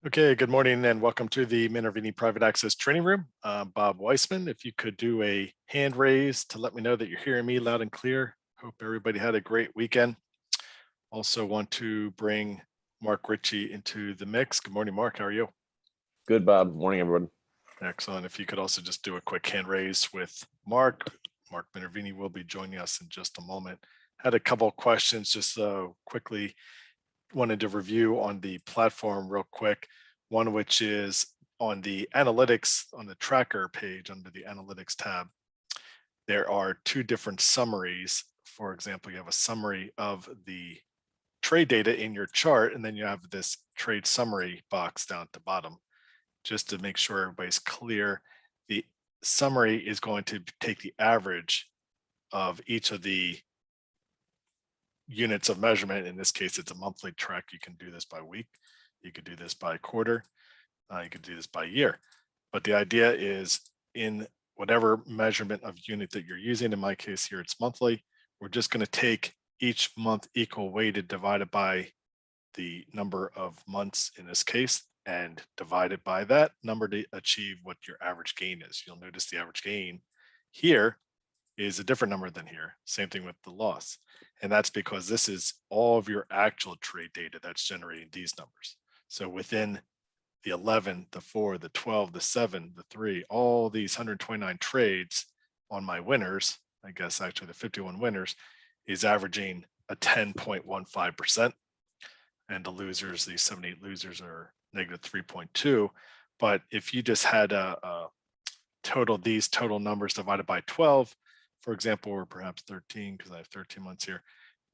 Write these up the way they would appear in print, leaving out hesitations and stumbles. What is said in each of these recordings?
Okay, good morning and welcome to the Minervini Private Access Training Room. Bob Weissman, if you could do a hand raise to let me know that you're hearing me loud and clear. Hope everybody had a great weekend. Also want to bring Mark Ritchie into the mix. Good morning, Mark. How are you? Good, Bob. Morning, everyone. Excellent. If you could also just do a quick hand raise with Mark. Mark Minervini will be joining us in just a moment. Had a couple of questions just quickly wanted to review on the platform real quick. One of which is on the analytics on the tracker page under the analytics tab. There are two different summaries. For example, you have a summary of the trade data in your chart, and then you have this trade summary box down at the bottom. Just to make sure everybody's clear, the summary is going to take the average of each of the units of measurement. In this case, it's a monthly track. You can do this by week. You could do this by quarter. You could do this by year. But the idea is in whatever measurement of unit that you're using, in my case here, it's monthly. We're just going to take each month equal weighted divided by the number of months in this case and divide it by that number to achieve what your average gain is. You'll notice the average gain here is a different number than here. Same thing with the loss. And that's because this is all of your actual trade data that's generating these numbers. So within the 11, the 4, the 12, the 7, the 3, all these 129 trades on my winners, I guess actually the 51 winners, is averaging a 10.15%. And the losers, these 78 losers, are negative 3.2. But if you just had a total, these total numbers divided by 12, for example, or perhaps 13, because I have 13 months here,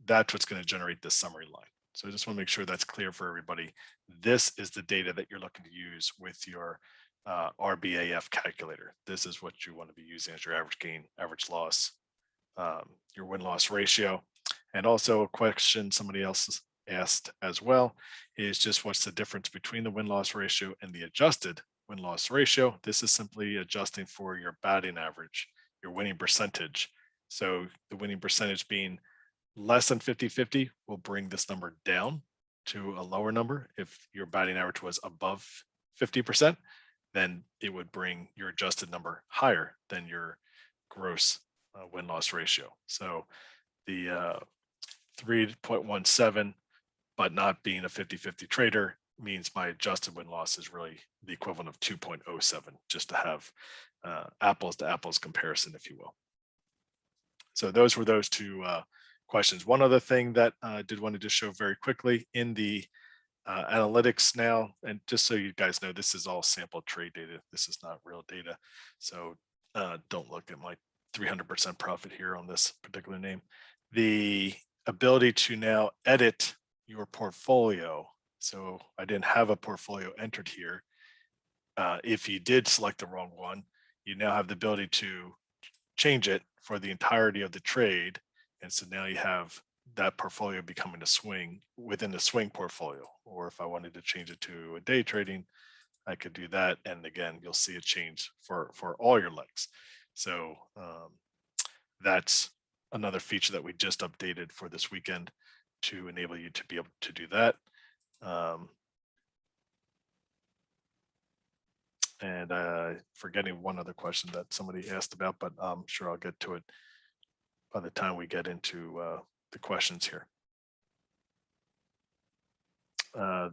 that's what's going to generate this summary line. So I just want to make sure that's clear for everybody. This is the data that you're looking to use with your RBAF calculator. This is what you want to be using as your average gain, average loss, your win-loss ratio. And also a question somebody else asked as well is just what's the difference between the win-loss ratio and the adjusted win-loss ratio? This is simply adjusting for your batting average, your winning percentage. So the winning percentage being less than 50-50 will bring this number down to a lower number. If your batting average was above 50%, then it would bring your adjusted number higher than your gross win-loss ratio. So the 3.17, but not being a 50-50 trader, means my adjusted win-loss is really the equivalent of 2.07, just to have apples to apples comparison, if you will. So those were those two questions. One other thing that I did want to just show very quickly in the analytics now, and just so you guys know, this is all sample trade data. This is not real data. So don't look at my 300% profit here on this particular name. The ability to now edit your portfolio. So I didn't have a portfolio entered here. If you did select the wrong one, you now have the ability to change it for the entirety of the trade. And so now you have that portfolio becoming a swing within the swing portfolio. Or if I wanted to change it to a day trading, I could do that. And again, you'll see a change for all your legs. So that's another feature that we just updated for this weekend to enable you to be able to do that. And forgetting one other question that somebody asked about, but I'm sure I'll get to it by the time we get into the questions here.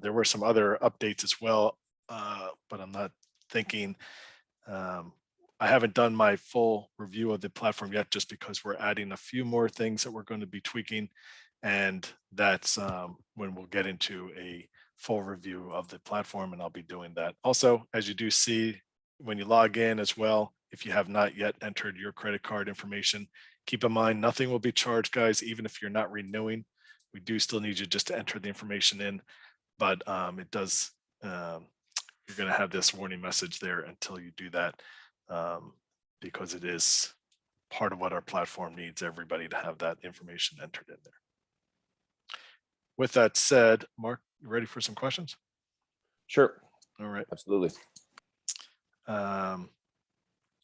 There were some other updates as well, but I'm not thinking, I haven't done my full review of the platform yet, just because we're adding a few more things that we're going to be tweaking. And that's when we'll get into a full review of the platform, and I'll be doing that. Also, as you do see when you log in as well, if you have not yet entered your credit card information, keep in mind nothing will be charged, guys, even if you're not renewing. We do still need you just to enter the information in, but it does, you're going to have this warning message there until you do that, because it is part of what our platform needs everybody to have that information entered in there. With that said, Mark, you ready for some questions? Sure. All right. Absolutely.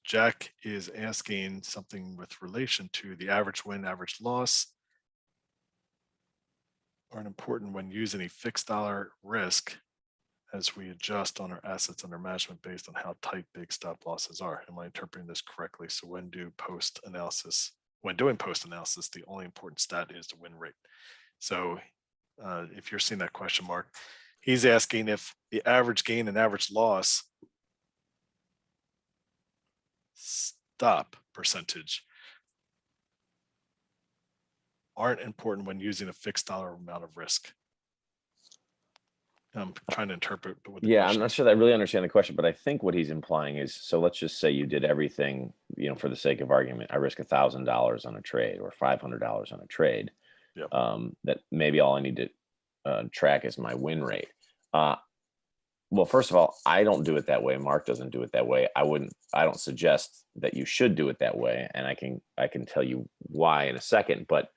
Jack is asking something with relation to the average win, average loss are important when using a fixed dollar risk as we adjust on our assets under management based on how tight big stop losses are. Am I interpreting this correctly? So when doing post analysis, the only important stat is the win rate. So if you're seeing that question mark, he's asking if the average gain and average loss stop percentage aren't important when using a fixed dollar amount of risk. I'm trying to interpret what the Yeah, question I'm not is. sure that I really understand the question, but I think what he's implying is, so let's just say you did everything, for the sake of argument, I risk $1,000 on a trade or $500 on a trade. Yep. That maybe all I need to track is my win rate. Well, first of all, I don't do it that way. Mark doesn't do it that way. I don't suggest that you should do it that way. And I can tell you why in a second, but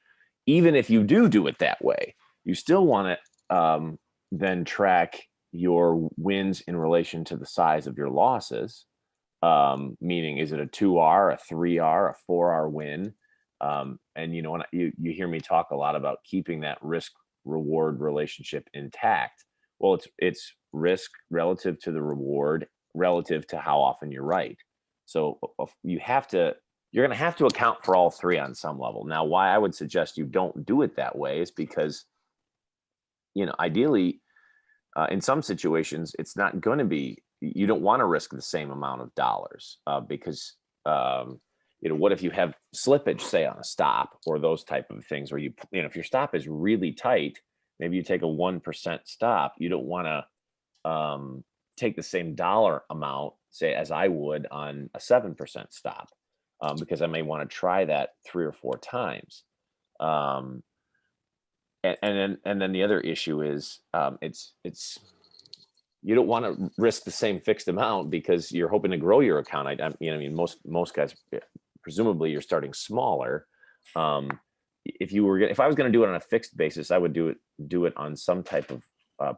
even if you do it that way, you still want to then track your wins in relation to the size of your losses. Meaning, is it a 2R, a 3R, a 4R win? And when you hear me talk a lot about keeping that risk reward relationship intact. Well, it's risk relative to the reward, relative to how often you're right. So you're going to have to account for all three on some level. Now, why I would suggest you don't do it that way is because, ideally, in some situations, it's not going to be, you don't want to risk the same amount of dollars because, what if you have slippage, say on a stop or those type of things where if your stop is really tight, maybe you take a 1% stop, you don't want to take the same dollar amount, say, as I would on a 7% stop, because I may want to try that 3 or 4 times. And then the other issue is it's you don't want to risk the same fixed amount because you're hoping to grow your account. Most guys, presumably you're starting smaller. If I was going to do it on a fixed basis, I would do it on some type of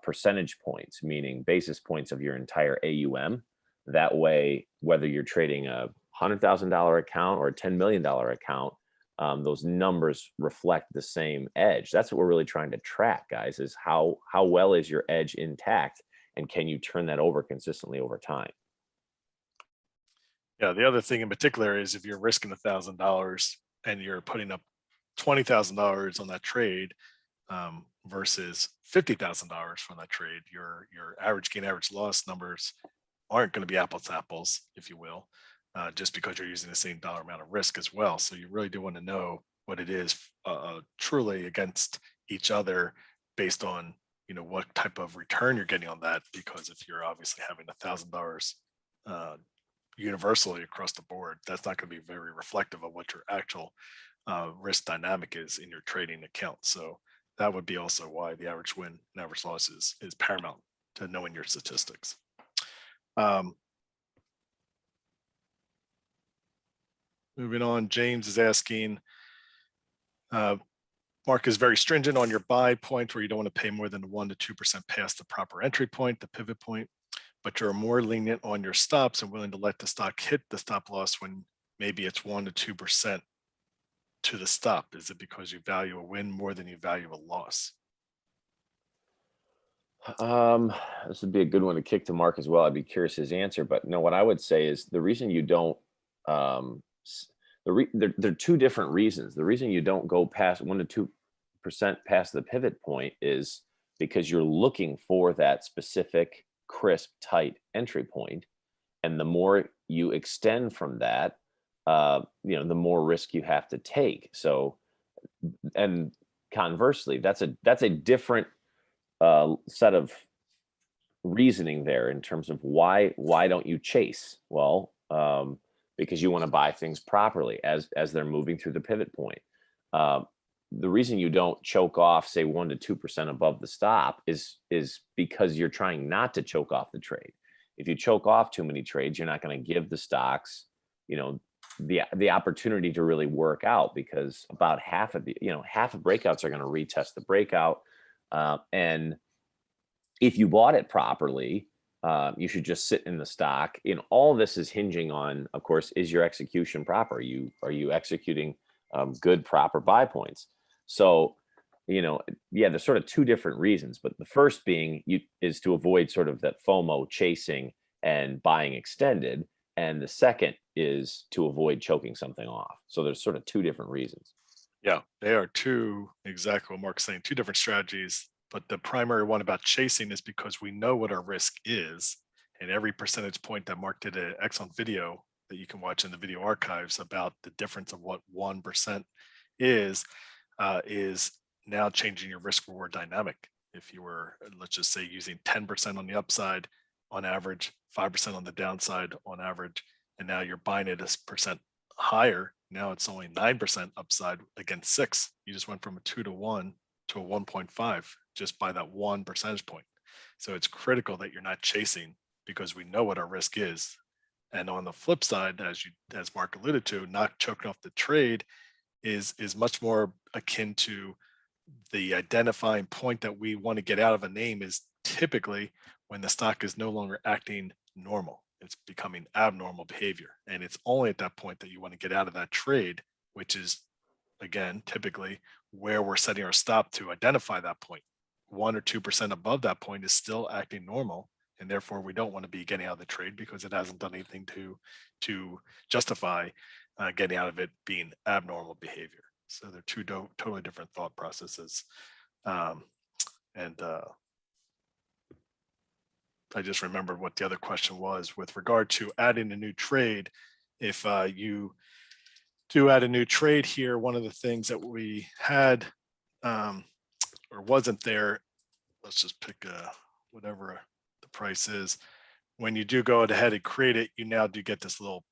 percentage points, meaning basis points of your entire AUM. That way, whether you're trading a $100,000 account or a $10 million account, those numbers reflect the same edge. That's what we're really trying to track, guys, is how well is your edge intact, and can you turn that over consistently over time? Yeah, the other thing in particular is if you're risking $1,000 and you're putting up $20,000 on that trade versus $50,000 from that trade, your average gain, average loss numbers aren't going to be apples to apples, if you will, just because you're using the same dollar amount of risk as well. So you really do want to know what it is truly against each other based on what type of return you're getting on that. Because if you're obviously having $1,000 universally across the board, that's not going to be very reflective of what your actual risk dynamic is in your trading account. So that would be also why the average win and average loss is paramount to knowing your statistics. Moving on, James is asking, Mark is very stringent on your buy point where you don't want to pay more than 1% to 2% past the proper entry point, the pivot point, but you're more lenient on your stops and willing to let the stock hit the stop loss when maybe it's 1% to 2% to the stop. Is it because you value a win more than you value a loss? This would be a good one to kick to Mark as well. I'd be curious his answer, but no, what I would say is the reason you don't, there are 2 different reasons. The reason you don't go past 1% to 2% past the pivot point is because you're looking for that specific crisp, tight entry point. And the more you extend from that, the more risk you have to take. So, and conversely, that's a different set of reasoning there in terms of why don't you chase? Well, because you want to buy things properly as they're moving through the pivot point. The reason you don't choke off, say 1% to 2% above the stop is because you're trying not to choke off the trade. If you choke off too many trades, you're not going to give the stocks, the opportunity to really work out, because about half of breakouts are going to retest the breakout. And if you bought it properly, you should just sit in the stock. All this is hinging on, of course, is your execution proper? Are you executing good, proper buy points? So yeah, there's sort of two different reasons, but the first being is to avoid sort of that FOMO chasing and buying extended. And the second is to avoid choking something off. So there's sort of two different reasons. Yeah, they are two, exactly what Mark's saying, two different strategies. But the primary one about chasing is because we know what our risk is. And every percentage point that Mark did an excellent video that you can watch in the video archives about the difference of what 1% is now changing your risk reward dynamic. If you were, let's just say, using 10% on the upside on average, 5% on the downside on average, and now you're buying it as percent higher. Now it's only 9% upside against 6. You just went from a 2 to 1 to a 1.5 just by that 1 percentage point. So it's critical that you're not chasing because we know what our risk is. And on the flip side, as Mark alluded to, not choking off the trade is much more akin to the identifying point that we want to get out of a name is typically when the stock is no longer acting normal. It's becoming abnormal behavior. And it's only at that point that you want to get out of that trade, which is, again, typically where we're setting our stop to identify that point. 1 or 2% above that point is still acting normal. And therefore, we don't want to be getting out of the trade because it hasn't done anything to justify getting out of it being abnormal behavior. So they're two totally different thought processes. I just remembered what the other question was with regard to adding a new trade. If you do add a new trade here, one of the things that we had or wasn't there, let's just pick whatever the price is. When you do go ahead and create it, you now do get this little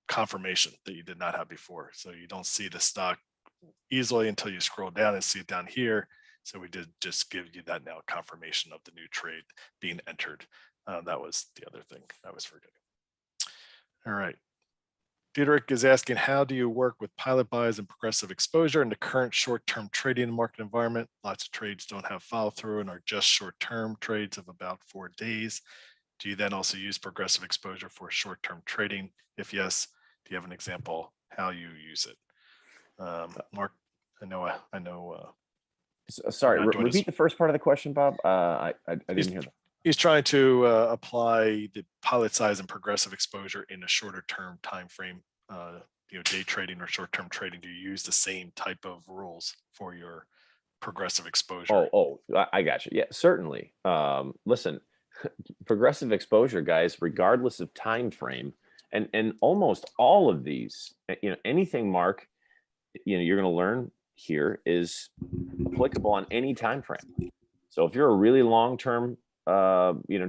confirmation that you did not have before. So you don't see the stock easily until you scroll down and see it down here. So we did just give you that now confirmation of the new trade being entered. That was the other thing I was forgetting. All right. Diederik is asking, how do you work with pilot buys and progressive exposure in the current short-term trading market environment? Lots of trades don't have follow through and are just short-term trades of about 4 days. Do you then also use progressive exposure for short-term trading? If yes, do you have an example how you use it? Mark, I know. Sorry, repeat the first part of the question, Bob. I didn't hear that. He's trying to apply the pilot size and progressive exposure in a shorter term time frame, day trading or short term trading. Do you use the same type of rules for your progressive exposure? I got you. Yeah, certainly. Listen, progressive exposure, guys, regardless of time frame, and almost all of these, anything, Mark, you're going to learn here is applicable on any time frame. So if you're a really long term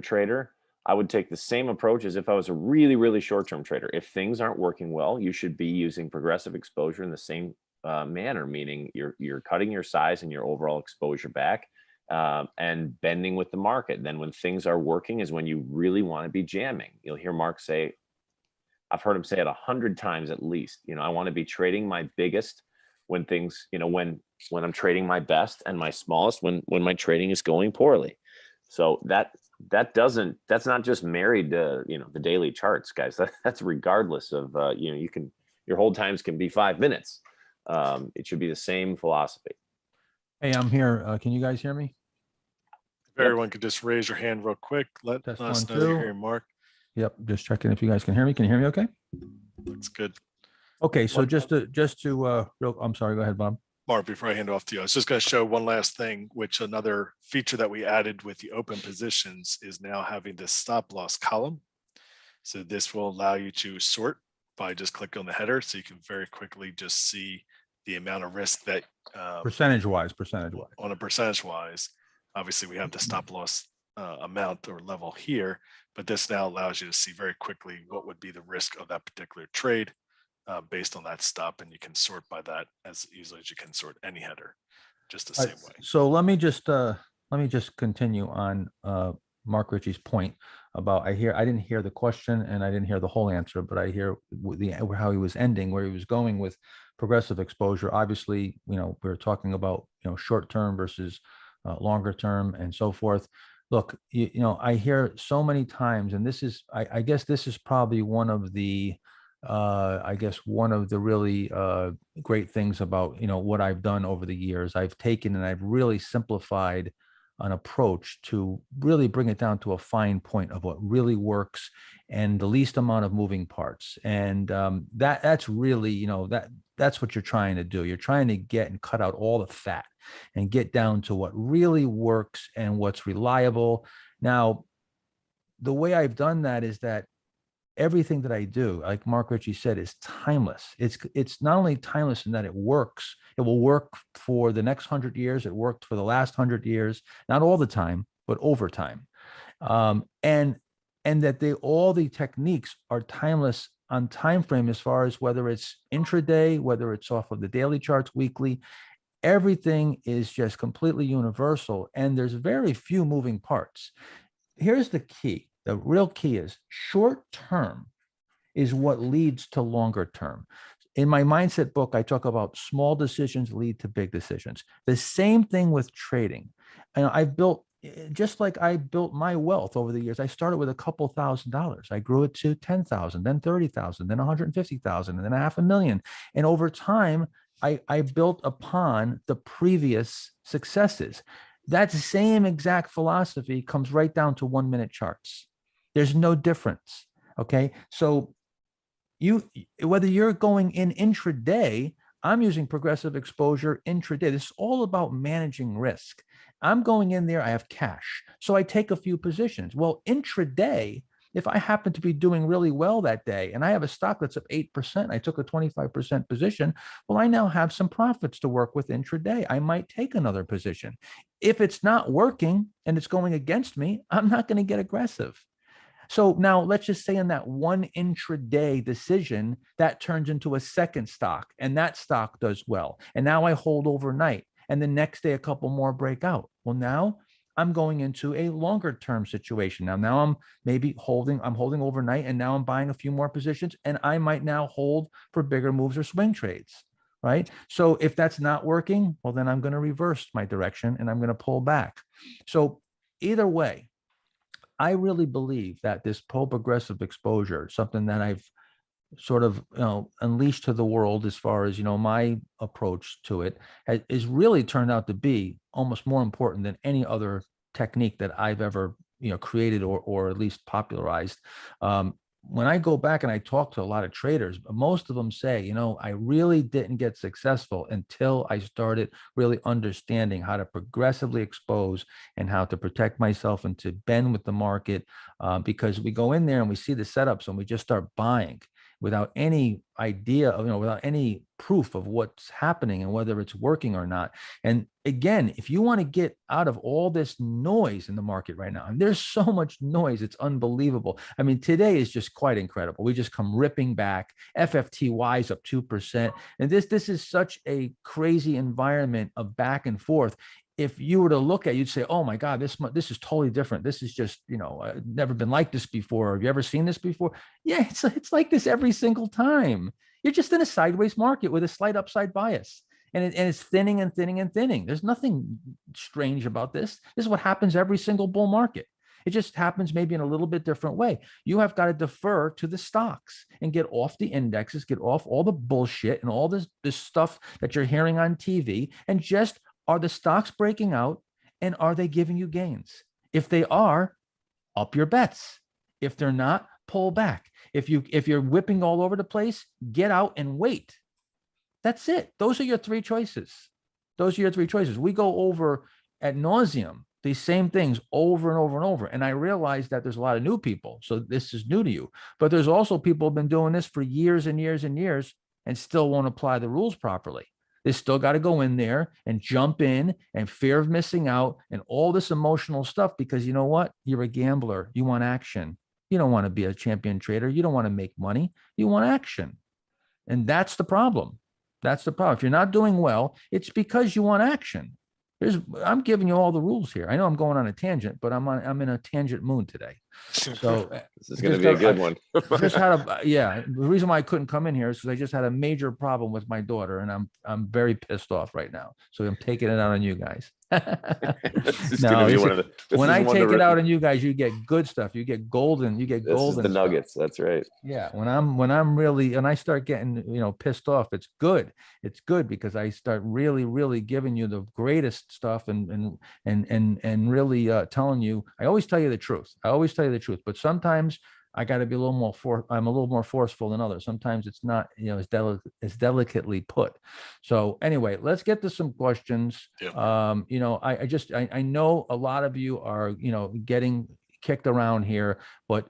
trader, I would take the same approach as if I was a really, really short-term trader. If things aren't working well, you should be using progressive exposure in the same manner, meaning you're cutting your size and your overall exposure back and bending with the market. Then when things are working is when you really want to be jamming. You'll hear Mark say, I've heard him say it 100 times at least, I want to be trading my biggest when things, when I'm trading my best, and my smallest when my trading is going poorly. So that's not just married to, the daily charts, guys. That's regardless of, your hold times can be 5 minutes. It should be the same philosophy. Hey, I'm here. Can you guys hear me? If everyone could just raise your hand real quick, let Test us 1, know you're 2. hearing Mark. Yep, just checking if you guys can hear me. Can you hear me okay? Looks good. Okay, so just to I'm sorry, go ahead, Bob. Mark, before I hand it off to you, I was just going to show one last thing, which another feature that we added with the open positions is now having this stop loss column. So this will allow you to sort by just clicking on the header. So you can very quickly just see the amount of risk that Percentage-wise. On a percentage-wise, obviously we have the stop loss amount or level here, but this now allows you to see very quickly what would be the risk of that particular trade. Based on that stop, and you can sort by that as easily as you can sort any header, just the same way. So let me just continue on Mark Ritchie's point about I didn't hear the question and I didn't hear the whole answer, but I hear how he was ending, where he was going with progressive exposure. Obviously, we're talking about short term versus longer term and so forth. Look, I hear so many times, and this is I guess this is probably one of the I guess one of the really great things about, what I've done over the years, I've taken and I've really simplified an approach to really bring it down to a fine point of what really works and the least amount of moving parts. And that's really, that's what you're trying to do. You're trying to get and cut out all the fat and get down to what really works and what's reliable. Now, the way I've done that is that everything that I do, like Mark Ritchie said, is timeless. It's not only timeless in that it works, it will work for the next 100 years. It worked for the last 100 years, not all the time, but over time. And that all the techniques are timeless on time frame as far as whether it's intraday, whether it's off of the daily charts, weekly. Everything is just completely universal, and there's very few moving parts. Here's the key. The real key is short term is what leads to longer term. In my mindset book, I talk about small decisions lead to big decisions. The same thing with trading. And I've built, just like I built my wealth over the years, I started with a couple $1,000s. I grew it to 10,000, then 30,000, then 150,000, and then $500,000. And over time, I built upon the previous successes. That same exact philosophy comes right down to 1 minute charts. There's no difference. Okay. So whether you're going in intraday, I'm using progressive exposure intraday. This is all about managing risk. I'm going in there, I have cash. So I take a few positions. Well, intraday, if I happen to be doing really well that day and I have a stock that's up 8%, I took a 25% position. Well, I now have some profits to work with intraday. I might take another position. If it's not working and it's going against me, I'm not going to get aggressive. So now let's just say in that one intraday decision, that turns into a second stock and that stock does well. And now I hold overnight and the next day a couple more break out. Well, now I'm going into a longer term situation. Now I'm maybe holding overnight and now I'm buying a few more positions and I might now hold for bigger moves or swing trades, right? So if that's not working, well, then I'm going to reverse my direction and I'm going to pull back. So either way, I really believe that this progressive exposure, something that I've sort of unleashed to the world as far as my approach to it, is really turned out to be almost more important than any other technique that I've ever created or at least popularized. When I go back and I talk to a lot of traders, most of them say, I really didn't get successful until I started really understanding how to progressively expose and how to protect myself and to bend with the market, because we go in there and we see the setups and we just start buying without any idea of, without any proof of what's happening and whether it's working or not. And again, if you want to get out of all this noise in the market right now, and there's so much noise, it's unbelievable. I mean, today is just quite incredible. We just come ripping back. FFTY is up 2%. And this is such a crazy environment of back and forth. If you were to look at it, you'd say, oh my God, this is totally different. This is just, never been like this before. Have you ever seen this before? Yeah, it's like this every single time. You're just in a sideways market with a slight upside bias. And it's thinning and thinning and thinning. There's nothing strange about this. This is what happens every single bull market. It just happens maybe in a little bit different way. You have got to defer to the stocks and get off the indexes, get off all the bullshit and all this stuff that you're hearing on TV, and just, are the stocks breaking out and are they giving you gains? If they are, up your bets. If they're not, pull back. If you're whipping all over the place, get out and wait. That's it. Those are your three choices. We go over ad nauseum these same things over and over and over. And I realize that there's a lot of new people. So this is new to you. But there's also people who have been doing this for years and years and years and still won't apply the rules properly. They still got to go in there and jump in, and fear of missing out and all this emotional stuff, because you know what? You're a gambler. You want action. You don't want to be a champion trader. You don't want to make money. You want action. And that's the problem. If you're not doing well, it's because you want action. I'm giving you all the rules here. I know I'm going on a tangent, but I'm in a tangent mood today. So This is going to be a good one. just had a yeah. The reason why I couldn't come in here is because I just had a major problem with my daughter, and I'm very pissed off right now. So I'm taking it out on you guys. This is No, going to be this one is- of the. when I take it out on you guys, you get good stuff. You get golden. You get This is golden. the stuff. nuggets. That's right. Yeah, when I'm really and I start getting pissed off, it's good. It's good because I start really giving you the greatest stuff and really telling you. I always tell you the truth. I always tell you the truth, but sometimes I got to be a little more I'm a little more forceful than others. Sometimes it's not as delicately put. So anyway, let's get to some questions. Yeah. I know a lot of you are getting kicked around here, but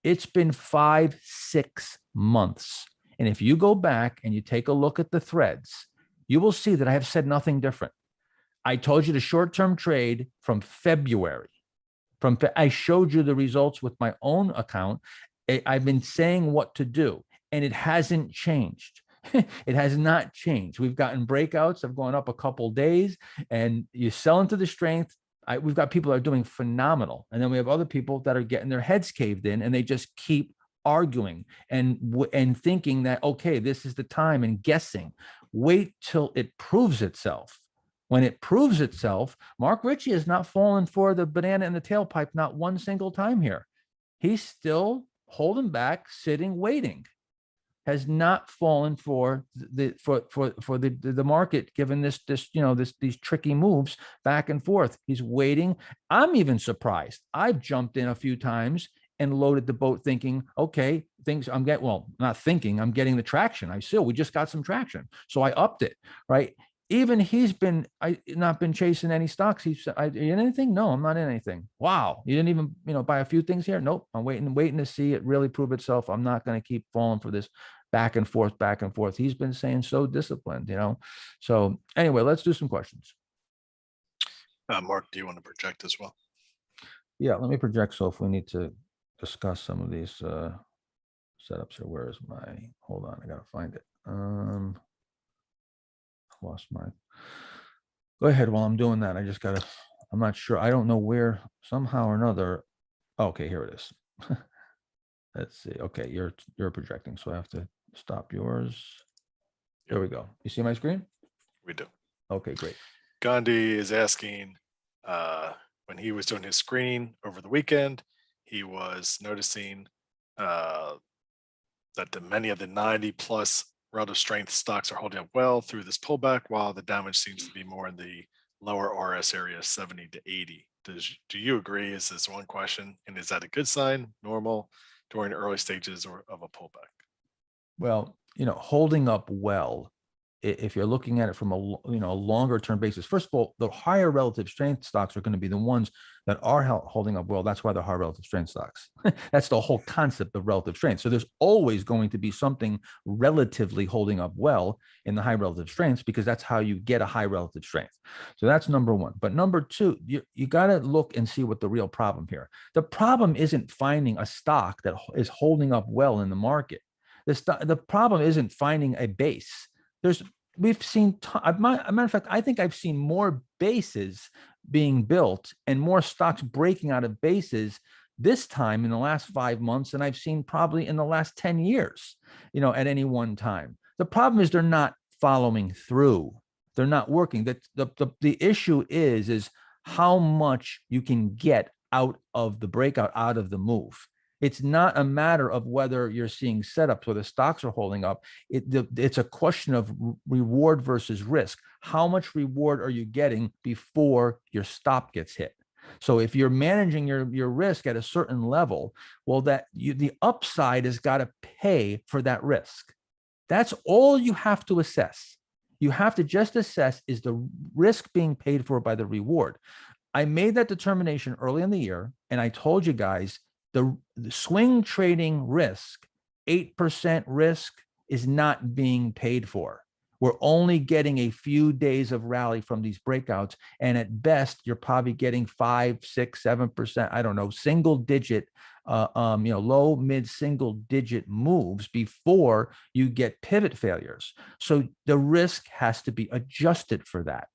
it's been 5-6 months. And if you go back and you take a look at the threads, you will see that I have said nothing different. I told you the short-term trade from February. I showed you the results with my own account. I've been saying what to do, and it hasn't changed. It has not changed. We've gotten breakouts. I've gone up a couple days, and you sell into the strength. We've got people that are doing phenomenal. And then we have other people that are getting their heads caved in, and they just keep arguing and thinking that, okay, this is the time, and guessing. Wait till it proves itself. When it proves itself, Mark Ritchie has not fallen for the banana in the tailpipe, not one single time here. He's still holding back, sitting, waiting. Has not fallen for the market, given these tricky moves back and forth. He's waiting. I'm even surprised. I've jumped in a few times and loaded the boat thinking, okay, I'm getting the traction. We just got some traction. So I upped it, right? Even he's not been chasing any stocks. He said, "Are you in anything? No, I'm not in anything." Wow. You didn't even, buy a few things here? Nope. I'm waiting to see it really prove itself. I'm not going to keep falling for this back and forth. He's been saying so disciplined, So anyway, let's do some questions. Mark, do you want to project as well? Yeah, let me project. So if we need to discuss some of these setups here, hold on, I got to find it. Go ahead while I'm doing that. I'm not sure. I don't know where, somehow or another. Okay, here it is. Let's see. Okay, you're projecting, so I have to stop yours. There we go. You see my screen? We do. Okay, great. Gandhi is asking, when he was doing his screening over the weekend, he was noticing that many of the 90 plus relative strength stocks are holding up well through this pullback, while the damage seems to be more in the lower RS area, 70 to 80. Do you agree? Is this one question? And is that a good sign, normal, during early stages of a pullback? Well, holding up well, if you're looking at it from a longer term basis, first of all, the higher relative strength stocks are going to be the ones that are holding up well. That's why they're high relative strength stocks. That's the whole concept of relative strength. So there's always going to be something relatively holding up well in the high relative strengths, because that's how you get a high relative strength. So that's number one. But number two, you got to look and see what the real problem here. The problem isn't finding a stock that is holding up well in the market. The problem isn't finding a base. We've seen, as a matter of fact, I think I've seen more bases being built and more stocks breaking out of bases this time in the last 5 months than I've seen probably in the last 10 years, at any one time. The problem is they're not following through. They're not working. The issue is how much you can get out of the breakout, out of the move. It's not a matter of whether you're seeing setups where the stocks are holding up. It's a question of reward versus risk. How much reward are you getting before your stop gets hit? So if you're managing your risk at a certain level, well, the upside has got to pay for that risk. That's all you have to assess. You have to just assess, is the risk being paid for by the reward? I made that determination early in the year, and I told you guys, the swing trading risk, 8% risk, is not being paid for. We're only getting a few days of rally from these breakouts. And at best, you're probably getting 5, 6, 7%, I don't know, single digit, low, mid single digit moves before you get pivot failures. So the risk has to be adjusted for that.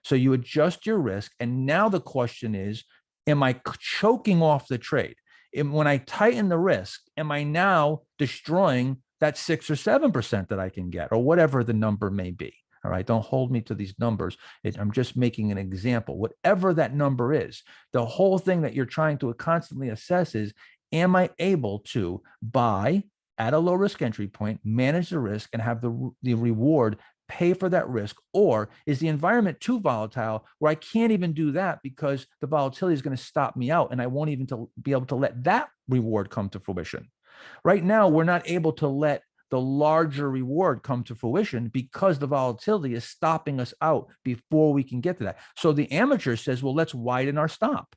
So you adjust your risk. And now the question is, am I choking off the trade? when I tighten the risk, am I now destroying that 6 or 7% that I can get, or whatever the number may be? All right. Don't hold me to these numbers. I'm just making an example. Whatever that number is, the whole thing that you're trying to constantly assess is, am I able to buy at a low risk entry point, manage the risk, and have the reward pay for that risk? Or is the environment too volatile where I can't even do that because the volatility is going to stop me out and I won't even be able to let that reward come to fruition? Right now, we're not able to let the larger reward come to fruition because the volatility is stopping us out before we can get to that. So the amateur says, well, let's widen our stop,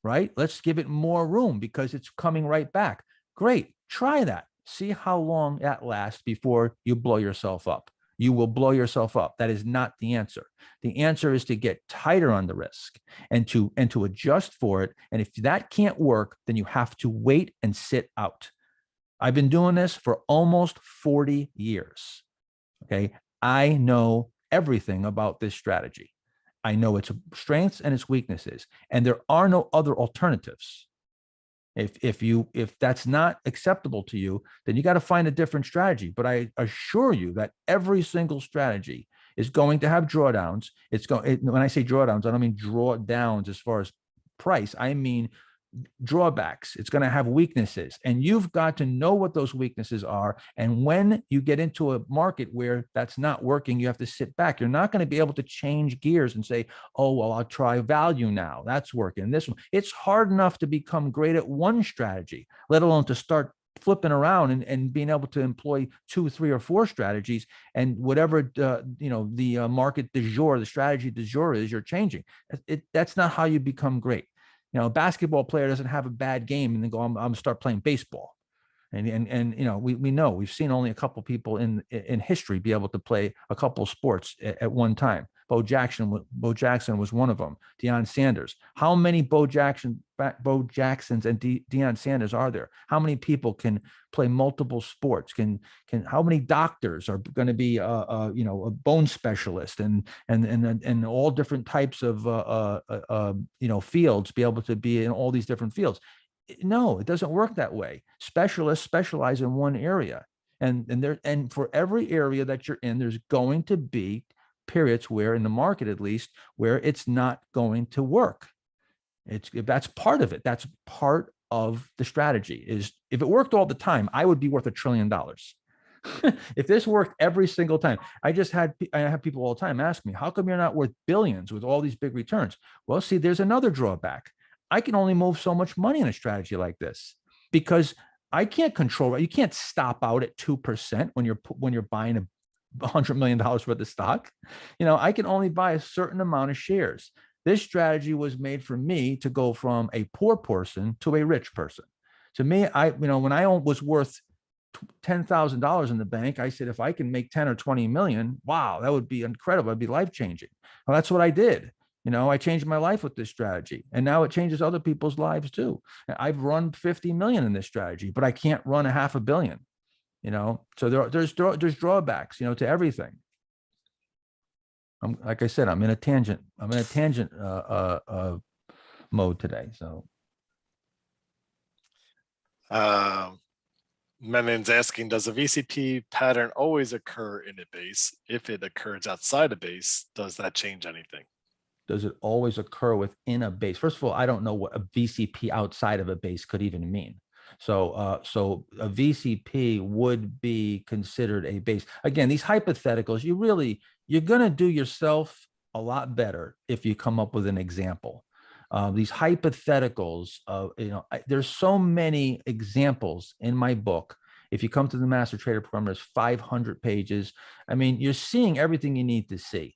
right? Let's give it more room because it's coming right back. Great. Try that. See how long that lasts before you blow yourself up. You will blow yourself up. That is not the answer. The answer is to get tighter on the risk and to adjust for it. And if that can't work, then you have to wait and sit out. I've been doing this for almost 40 years. Okay. I know everything about this strategy. I know its strengths and its weaknesses, and there are no other alternatives. If that's not acceptable to you, then you got to find a different strategy. But I assure you that every single strategy is going to have drawdowns. When I say drawdowns, I don't mean drawdowns as far as price. I mean drawbacks. It's going to have weaknesses, and you've got to know what those weaknesses are. And when you get into a market where that's not working, you have to sit back. You're not going to be able to change gears and say, oh, well, I'll try value now. That's working. This one, it's hard enough to become great at one strategy, let alone to start flipping around and being able to employ 2, 3, or 4 strategies, and whatever the market du jour, the strategy du jour is, you're changing. That's not how you become great. A basketball player doesn't have a bad game and then go, I'm going to start playing baseball. And we know, we've seen only a couple people in history be able to play a couple sports at one time. Bo Jackson was one of them. Deion Sanders. How many Bo Jacksons and Deion Sanders are there? How many people can play multiple sports? How many doctors are going to be a bone specialist and all different types of fields, be able to be in all these different fields? No, it doesn't work that way. Specialists specialize in one area, and for every area that you're in, there's going to be periods where, in the market at least, where it's not going to work. That's part of it. That's part of the strategy. Is if it worked all the time, I would be worth $1 trillion. If this worked every single time, I have people all the time ask me, how come you're not worth billions with all these big returns? Well, see, there's another drawback. I can only move so much money in a strategy like this because I can't control it. You can't stop out at 2% when you're buying $100 million worth of stock. I can only buy a certain amount of shares. This strategy was made for me to go from a poor person to a rich person. To me, when I was worth $10,000 in the bank, I said, if I can make 10 or 20 million, wow, that would be incredible. It'd be life-changing. Well, that's what I did. I changed my life with this strategy, and now it changes other people's lives too. I've run 50 million in this strategy, but I can't run a $500 million. So there's drawbacks, to everything. Like I said, I'm in a tangent mode today. So, Menon's asking, does a VCP pattern always occur in a base? If it occurs outside a base, does that change anything? Does it always occur within a base? First of all, I don't know what a VCP outside of a base could even mean. So a VCP would be considered a base. Again, these hypotheticals, you're going to do yourself a lot better if you come up with an example. These hypotheticals, there's so many examples in my book. If you come to the Master Trader Program, there's 500 pages. I mean, you're seeing everything you need to see.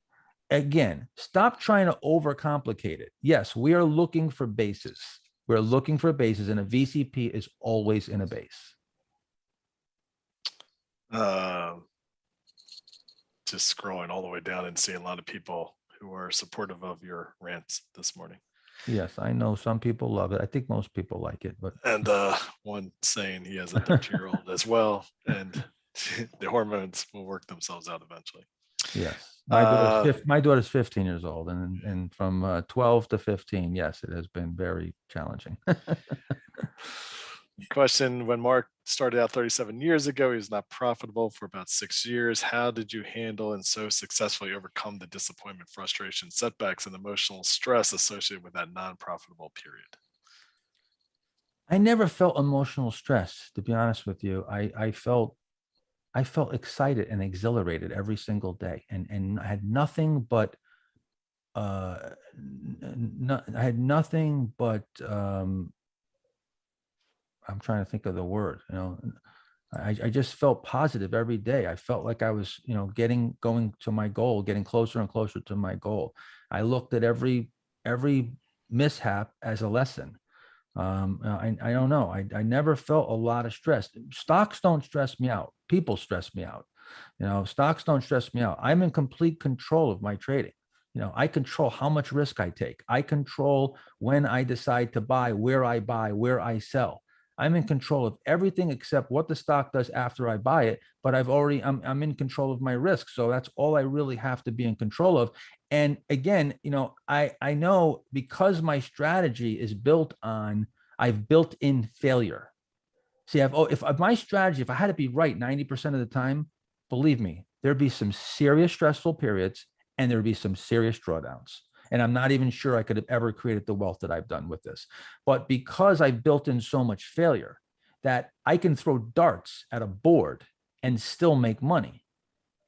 Again, stop trying to overcomplicate it. Yes, we are looking for bases. We're looking for bases, and a VCP is always in a base. Just scrolling all the way down and seeing a lot of people who are supportive of your rants this morning. Yes, I know some people love it. I think most people like it, but one saying he has a 13-year-old as well, and the hormones will work themselves out eventually. Yes. My daughter's 15 years old, and from 12 to 15, yes, it has been very challenging. Question, when Mark started out 37 years ago, he was not profitable for about 6 years. How did you handle and so successfully overcome the disappointment, frustration, setbacks, and emotional stress associated with that non-profitable period? I never felt emotional stress, to be honest with you. I felt excited and exhilarated every single day, and I had nothing but I had nothing but I'm trying to think of the word, I just felt positive every day. I felt like I was, going to my goal, getting closer and closer to my goal. I looked at every mishap as a lesson. I don't know. I never felt a lot of stress. Stocks don't stress me out. People stress me out. Stocks don't stress me out. I'm in complete control of my trading. I control how much risk I take. I control when I decide to buy, where I sell. I'm in control of everything except what the stock does after I buy it. But I'm in control of my risk. So that's all I really have to be in control of. And again, I know because my strategy is built on, I've built in failure. See, if my strategy, if I had to be right 90% of the time, believe me, there'd be some serious stressful periods and there'd be some serious drawdowns. And I'm not even sure I could have ever created the wealth that I've done with this. But because I've built in so much failure that I can throw darts at a board and still make money,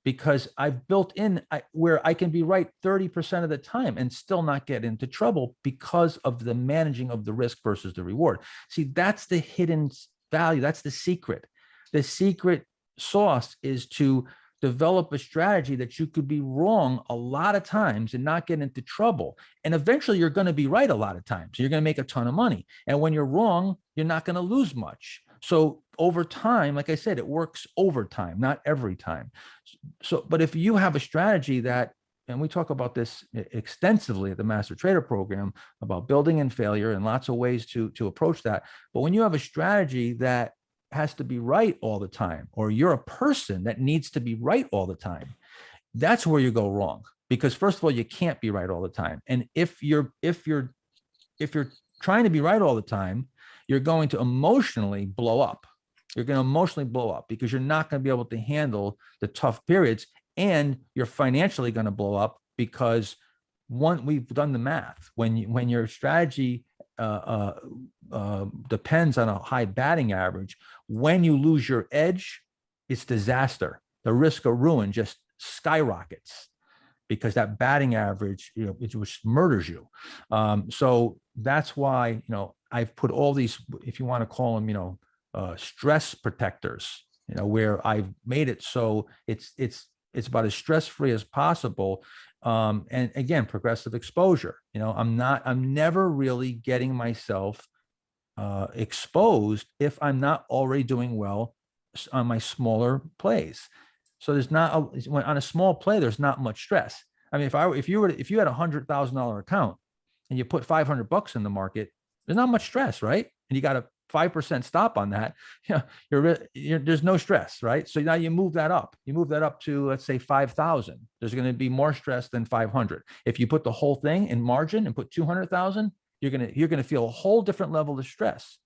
because I've built in where I can be right 30% of the time and still not get into trouble because of the managing of the risk versus the reward. See, that's the hidden value. That's the secret. The secret sauce is to develop a strategy that you could be wrong a lot of times and not get into trouble. And eventually you're going to be right a lot of times. You're going to make a ton of money. And when you're wrong, you're not going to lose much. So over time, like I said, it works over time, not every time. So, but if you have a strategy that, and we talk about this extensively at the Master Trader Program about building in failure and lots of ways to approach that. But when you have a strategy that has to be right all the time, or you're a person that needs to be right all the time, that's where you go wrong. Because first of all, you can't be right all the time. And if you're trying to be right all the time, you're going to emotionally blow up. You're going to emotionally blow up because you're not going to be able to handle the tough periods, and you're financially going to blow up because we've done the math. When your strategy depends on a high batting average, when you lose your edge, it's disaster. The risk of ruin just skyrockets because that batting average, it just murders you. So that's why, I've put all these, if you want to call them, stress protectors, where I've made it so it's about as stress-free as possible. And again, progressive exposure. I'm never really getting myself exposed if I'm not already doing well on my smaller plays. So there's not on a small play, there's not much stress. I mean, if you had $100,000 account and you put $500 in the market, there's not much stress, right? And you got a 5% stop on that. There's no stress, right? So now you move that up. You move that up to, let's say, 5,000. There's going to be more stress than 500. If you put the whole thing in margin and put 200,000, you're going to feel a whole different level of stress.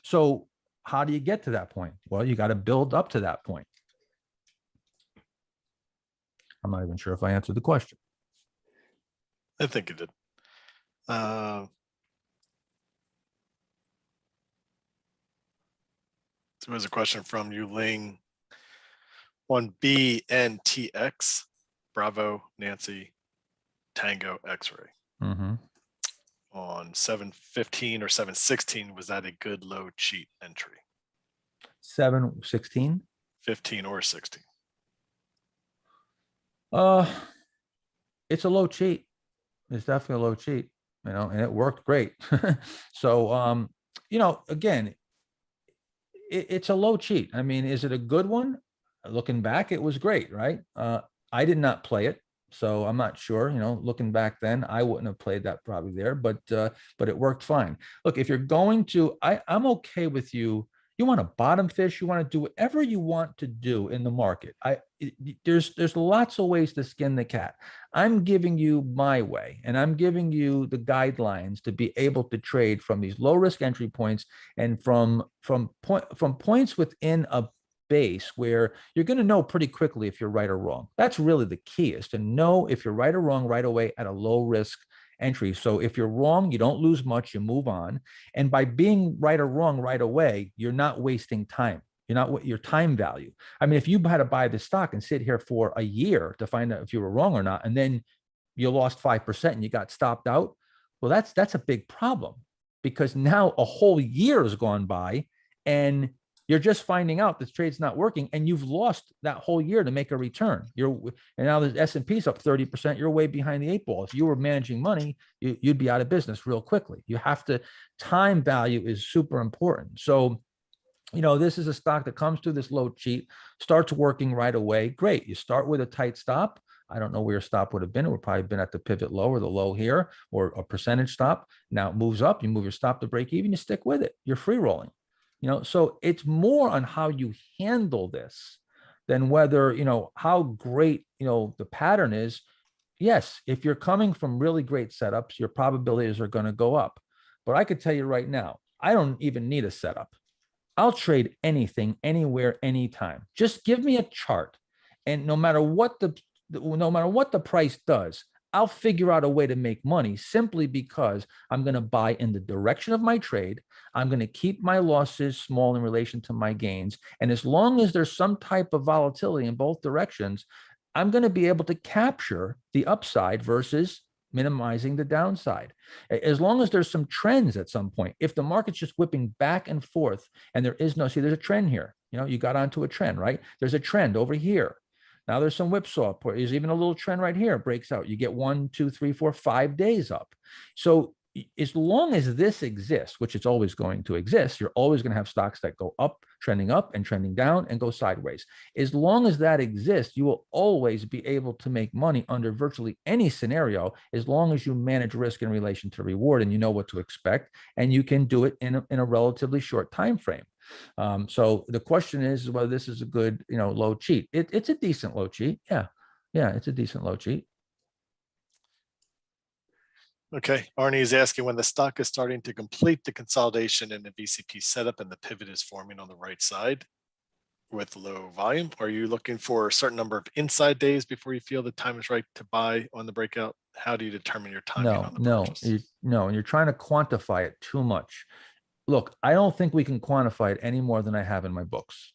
So how do you get to that point? Well, you got to build up to that point. I'm not even sure if I answered the question. I think you did. So there's a question from Yuling on BNTX, Bravo, Nancy, Tango, X-ray. Mm-hmm. On 715 or 716, was that a good low cheat entry? 716? 15 or 16? It's a low cheat. It's definitely a low cheat, and it worked great. So, again, it's a low cheat. I mean, is it a good one? Looking back, it was great, right? I did not play it, so I'm not sure. Looking back then, I wouldn't have played that probably there, but it worked fine. Look, if you're going to, I'm okay with you. You want to bottom fish, you want to do whatever you want to do in the market. there's lots of ways to skin the cat. I'm giving you my way, and I'm giving you the guidelines to be able to trade from these low risk entry points and from points within a base where you're going to know pretty quickly if you're right or wrong. That's really the key, is to know if you're right or wrong right away at a low risk entry. So if you're wrong, you don't lose much, you move on. And by being right or wrong right away, you're not wasting time. You're not your time value. I mean, if you had to buy the stock and sit here for a year to find out if you were wrong or not, and then you lost 5% and you got stopped out, well, that's a big problem, because now a whole year has gone by and you're just finding out this trade's not working, and you've lost that whole year to make a return. And now the S&P's up 30%. You're way behind the 8 ball. If you were managing money, you'd be out of business real quickly. You have to, time value is super important. So, this is a stock that comes to this low cheat, starts working right away. Great. You start with a tight stop. I don't know where your stop would have been. It would probably been at the pivot low or the low here, or a percentage stop. Now it moves up. You move your stop to break even. You stick with it. You're free rolling. So it's more on how you handle this than whether, how great, the pattern is. Yes, if you're coming from really great setups, your probabilities are going to go up. But I could tell you right now, I don't even need a setup. I'll trade anything, anywhere, anytime. Just give me a chart. And no matter what the price does, I'll figure out a way to make money, simply because I'm going to buy in the direction of my trade. I'm going to keep my losses small in relation to my gains. And as long as there's some type of volatility in both directions, I'm going to be able to capture the upside versus minimizing the downside. As long as there's some trends at some point, if the market's just whipping back and forth and there is there's a trend here, you got onto a trend, right? There's a trend over here. Now there's some whipsaw. There's even a little trend right here. It breaks out. You get 1, 2, 3, 4, 5 days up. So as long as this exists, which it's always going to exist, you're always going to have stocks that go up, trending up, and trending down, and go sideways. As long as that exists, you will always be able to make money under virtually any scenario, as long as you manage risk in relation to reward and you know what to expect, and you can do it in a relatively short time frame. So the question is whether this is a good, low cheat. It's a decent low cheat. Yeah, it's a decent low cheat. Okay, Arnie is asking, when the stock is starting to complete the consolidation in the VCP setup and the pivot is forming on the right side with low volume, are you looking for a certain number of inside days before you feel the time is right to buy on the breakout? How do you determine your timing on the purchase? No, and you're trying to quantify it too much. Look, I don't think we can quantify it any more than I have in my books.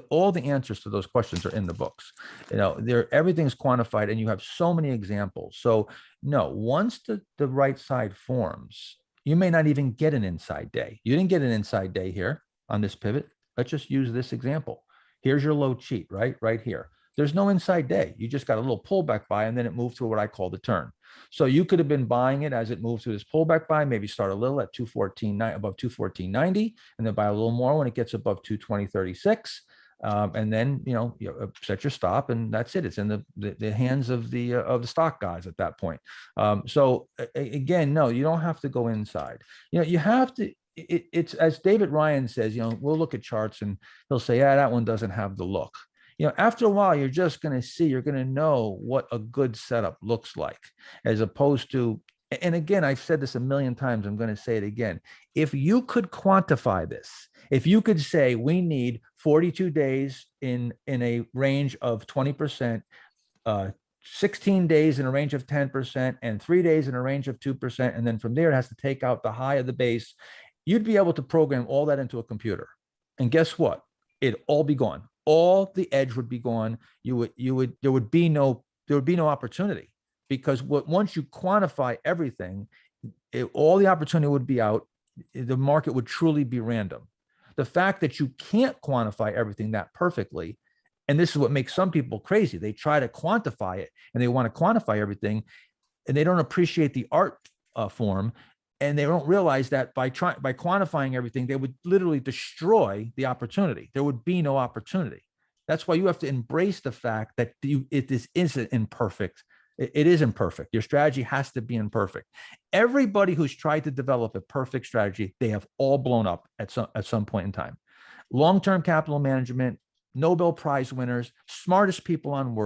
All the answers to those questions are in the books. Everything's quantified, and you have so many examples. So no, once the right side forms, you may not even get an inside day. You didn't get an inside day here on this pivot. Let's just use this example. Here's your low cheat, right here. There's no inside day. You just got a little pullback buy, and then it moved to what I call the turn. So you could have been buying it as it moves to this pullback buy, maybe start a little at 214.9, above 214.90, and then buy a little more when it gets above 220.36. And then, you set your stop, and that's it. It's in the hands of the stock guys at that point. So again, no, you don't have to go inside. You have to. It's as David Ryan says. We'll look at charts, and he'll say, "Yeah, that one doesn't have the look." After a while, you're just going to see, you're going to know what a good setup looks like, as opposed to, and again, I've said this a million times, I'm going to say it again. If you could quantify this, if you could say we need 42 days in a range of 20%, 16 days in a range of 10%, and 3 days in a range of 2%, and then from there it has to take out the high of the base, you'd be able to program all that into a computer. And guess what? It'd all be gone. All the edge would be gone. There would be no opportunity, because once you quantify everything, all the opportunity would be out. The market would truly be random. The fact that you can't quantify everything that perfectly, and this is what makes some people crazy. They try to quantify it, and they want to quantify everything, and they don't appreciate the art form. And they don't realize that by quantifying everything, they would literally destroy the opportunity. There would be no opportunity. That's why you have to embrace the fact that this isn't imperfect. It is imperfect. Your strategy has to be imperfect. Everybody who's tried to develop a perfect strategy, they have all blown up at some point in time. Long-term capital management, Nobel Prize winners, smartest people on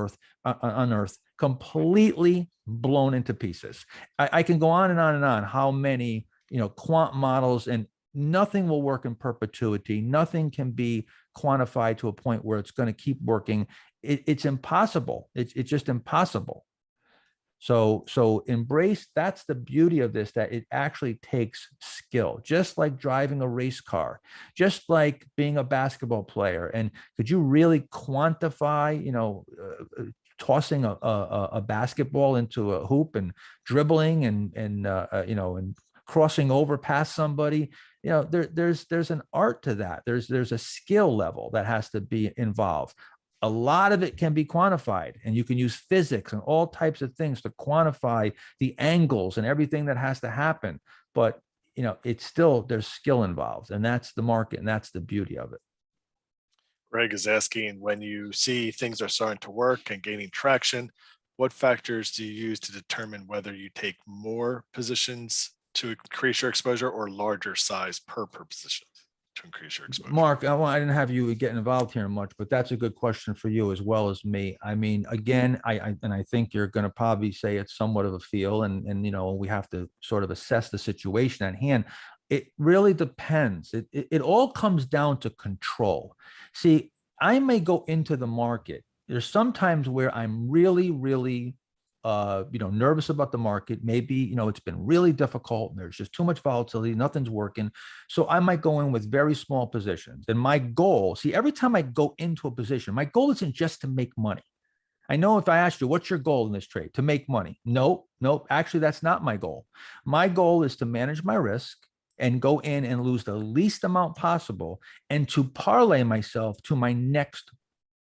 earth, completely blown into pieces. I can go on and on and on. How many, quant models, and nothing will work in perpetuity. Nothing can be quantified to a point where it's going to keep working. It's impossible. It's just impossible. So embrace, that's the beauty of this, that it actually takes skill, just like driving a race car, just like being a basketball player. And could you really quantify, tossing a basketball into a hoop and dribbling and crossing over past somebody? There's an art to that. There's a skill level that has to be involved. A lot of it can be quantified, and you can use physics and all types of things to quantify the angles and everything that has to happen. But, it's still, there's skill involved, and that's the market, and that's the beauty of it. Greg is asking, when you see things are starting to work and gaining traction, what factors do you use to determine whether you take more positions to increase your exposure or larger size per position to increase your exposure? Mark, I didn't have you get involved here much, but that's a good question for you as well as me. I mean, again, I think you're going to probably say it's somewhat of a feel, and we have to sort of assess the situation at hand. It really depends. It all comes down to control. See, I may go into the market. There's sometimes where I'm really, really nervous about the market. Maybe, it's been really difficult and there's just too much volatility, nothing's working. So I might go in with very small positions. And my goal, see, every time I go into a position, my goal isn't just to make money. I know if I asked you, what's your goal in this trade? To make money? Nope. Actually, that's not my goal. My goal is to manage my risk and go in and lose the least amount possible, and to parlay myself to my next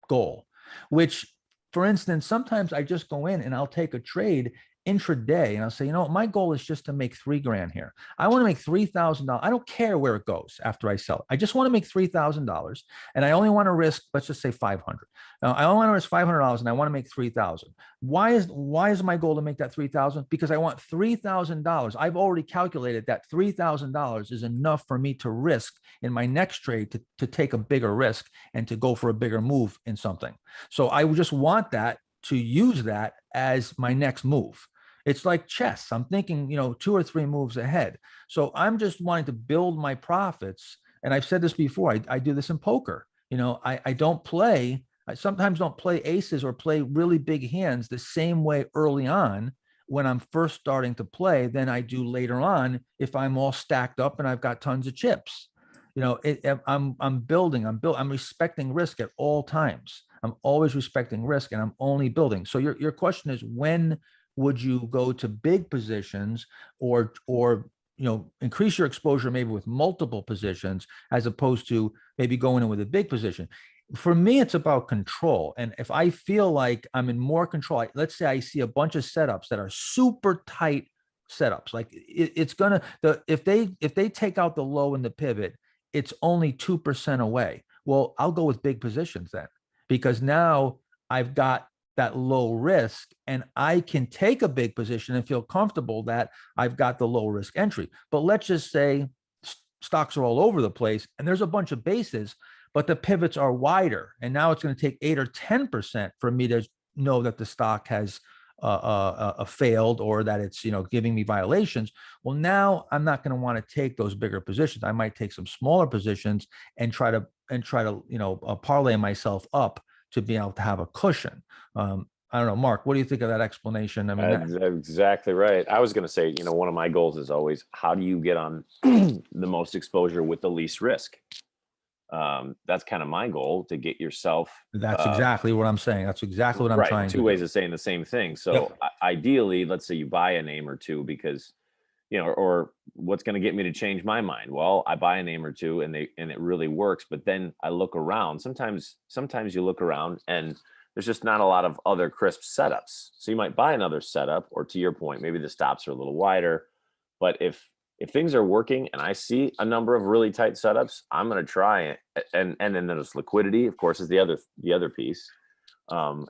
goal, which, for instance, sometimes I just go in and I'll take a trade intraday and I'll say, my goal is just to make $3,000 here. I want to make $3,000. I don't care where it goes after I sell it. I just want to make $3,000, and I only want to risk, let's just say 500. Now, I only want to risk $500 and I want to make 3,000. Why is my goal to make that 3,000? Because I want $3,000. I've already calculated that $3,000 is enough for me to risk in my next trade to take a bigger risk and to go for a bigger move in something. So I just want that, to use that as my next move. It's like chess. I'm thinking, 2 or 3 moves ahead. So I'm just wanting to build my profits. And I've said this before, I do this in poker. I don't play, I sometimes don't play aces or play really big hands the same way early on when I'm first starting to play than I do later on if I'm all stacked up and I've got tons of chips. I'm respecting risk at all times. I'm always respecting risk, and I'm only building. So your question is, when would you go to big positions or increase your exposure maybe with multiple positions as opposed to maybe going in with a big position? For me, it's about control. And if I feel like I'm in more control, let's say I see a bunch of setups that are super tight setups, like if they take out the low and the pivot, it's only 2% away. Well, I'll go with big positions then, because now I've got that low risk and I can take a big position and feel comfortable that I've got the low risk entry. But let's just say stocks are all over the place and there's a bunch of bases, but the pivots are wider. And now it's going to take 8 or 10% for me to know that the stock has failed, or that it's giving me violations. Well, now I'm not going to want to take those bigger positions. I might take some smaller positions and try to parlay myself up to be able to have a cushion. I don't know, Mark, what do you think of that explanation? I mean, that's exactly right. I was going to say, one of my goals is always, how do you get on the most exposure with the least risk? That's kind of my goal, to get yourself. That's exactly what I'm saying. That's exactly what I'm trying to do. 2 ways of saying the same thing. So ideally, let's say you buy a name or two because, or what's going to get me to change my mind? Well, I buy a name or two and it really works. But then I look around. Sometimes you look around and there's just not a lot of other crisp setups. So you might buy another setup, or to your point, maybe the stops are a little wider. But if things are working and I see a number of really tight setups, I'm going to try it. And then there's liquidity, of course, is the other piece.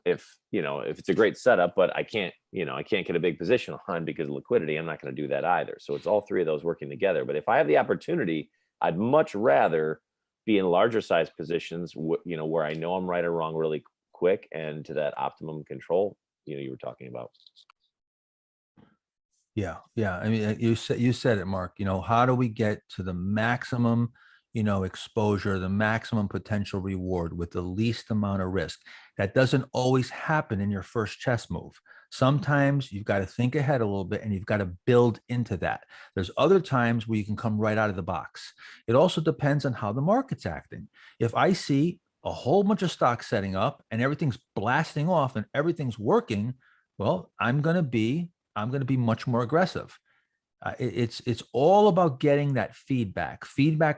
If it's a great setup, but I can't get a big position on because of liquidity, I'm not going to do that either. So it's all 3 of those working together. But if I have the opportunity, I'd much rather be in larger size positions, you know, where I know I'm right or wrong really quick, and to that optimum control, you know, you were talking about. Yeah, yeah. I mean, you said it, Mark. You know, how do we get to the maximum, you know, exposure, the maximum potential reward with the least amount of risk? That doesn't always happen in your first chess move. Sometimes you've got to think ahead a little bit and you've got to build into that. There's other times where you can come right out of the box. It also depends on how the market's acting. If I see a whole bunch of stocks setting up and everything's blasting off and everything's working, well, I'm going to be much more aggressive. It's all about getting that feedback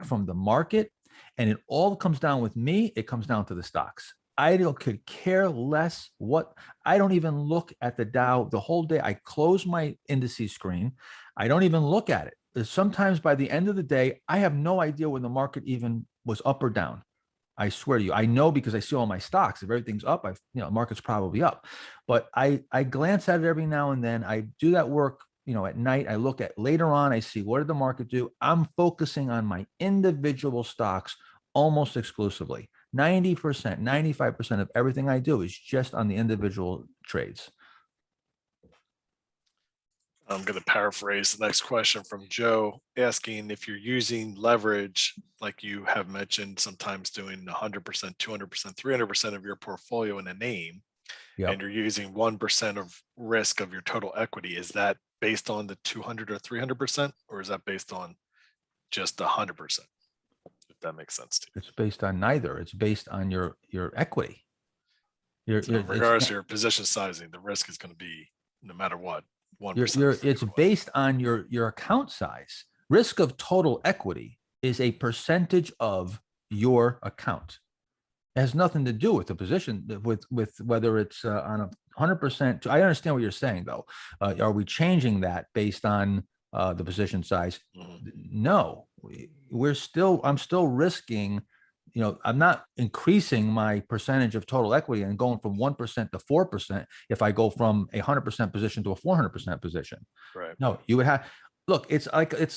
from the market, and it all comes down with me. It comes down to the stocks. Could care less what. I don't even look at the Dow the whole day. I close my indices screen. I don't even look at it. Sometimes by the end of the day, I have no idea when the market even was up or down. I swear to you, I know because I see all my stocks. If everything's up, market's probably up. But I glance at it every now and then. I do that work, you know, at night. I look at later on, I see what did the market do? I'm focusing on my individual stocks almost exclusively. 90%, 95% of everything I do is just on the individual trades. I'm going to paraphrase the next question from Joe, asking if you're using leverage, like you have mentioned, sometimes doing 100%, 200%, 300% of your portfolio in a name, and you're using 1% of risk of your total equity. Is that based on the 200 or 300%, or is that based on just 100%? If that makes sense to you. It's based on neither. It's based on your equity. Regardless of your position sizing, the risk is going to be, no matter what, 1%. It's based on your account size. Risk of total equity is a percentage of your account. It has nothing to do with the position, with whether it's on a 100%. I understand what you're saying, though. Are we changing that based on the position size? No, I'm still risking. You know, I'm not increasing my percentage of total equity and going from 1% to 4% if I go from a 100% position to a 400% position. Right. No, you would have. Look, it's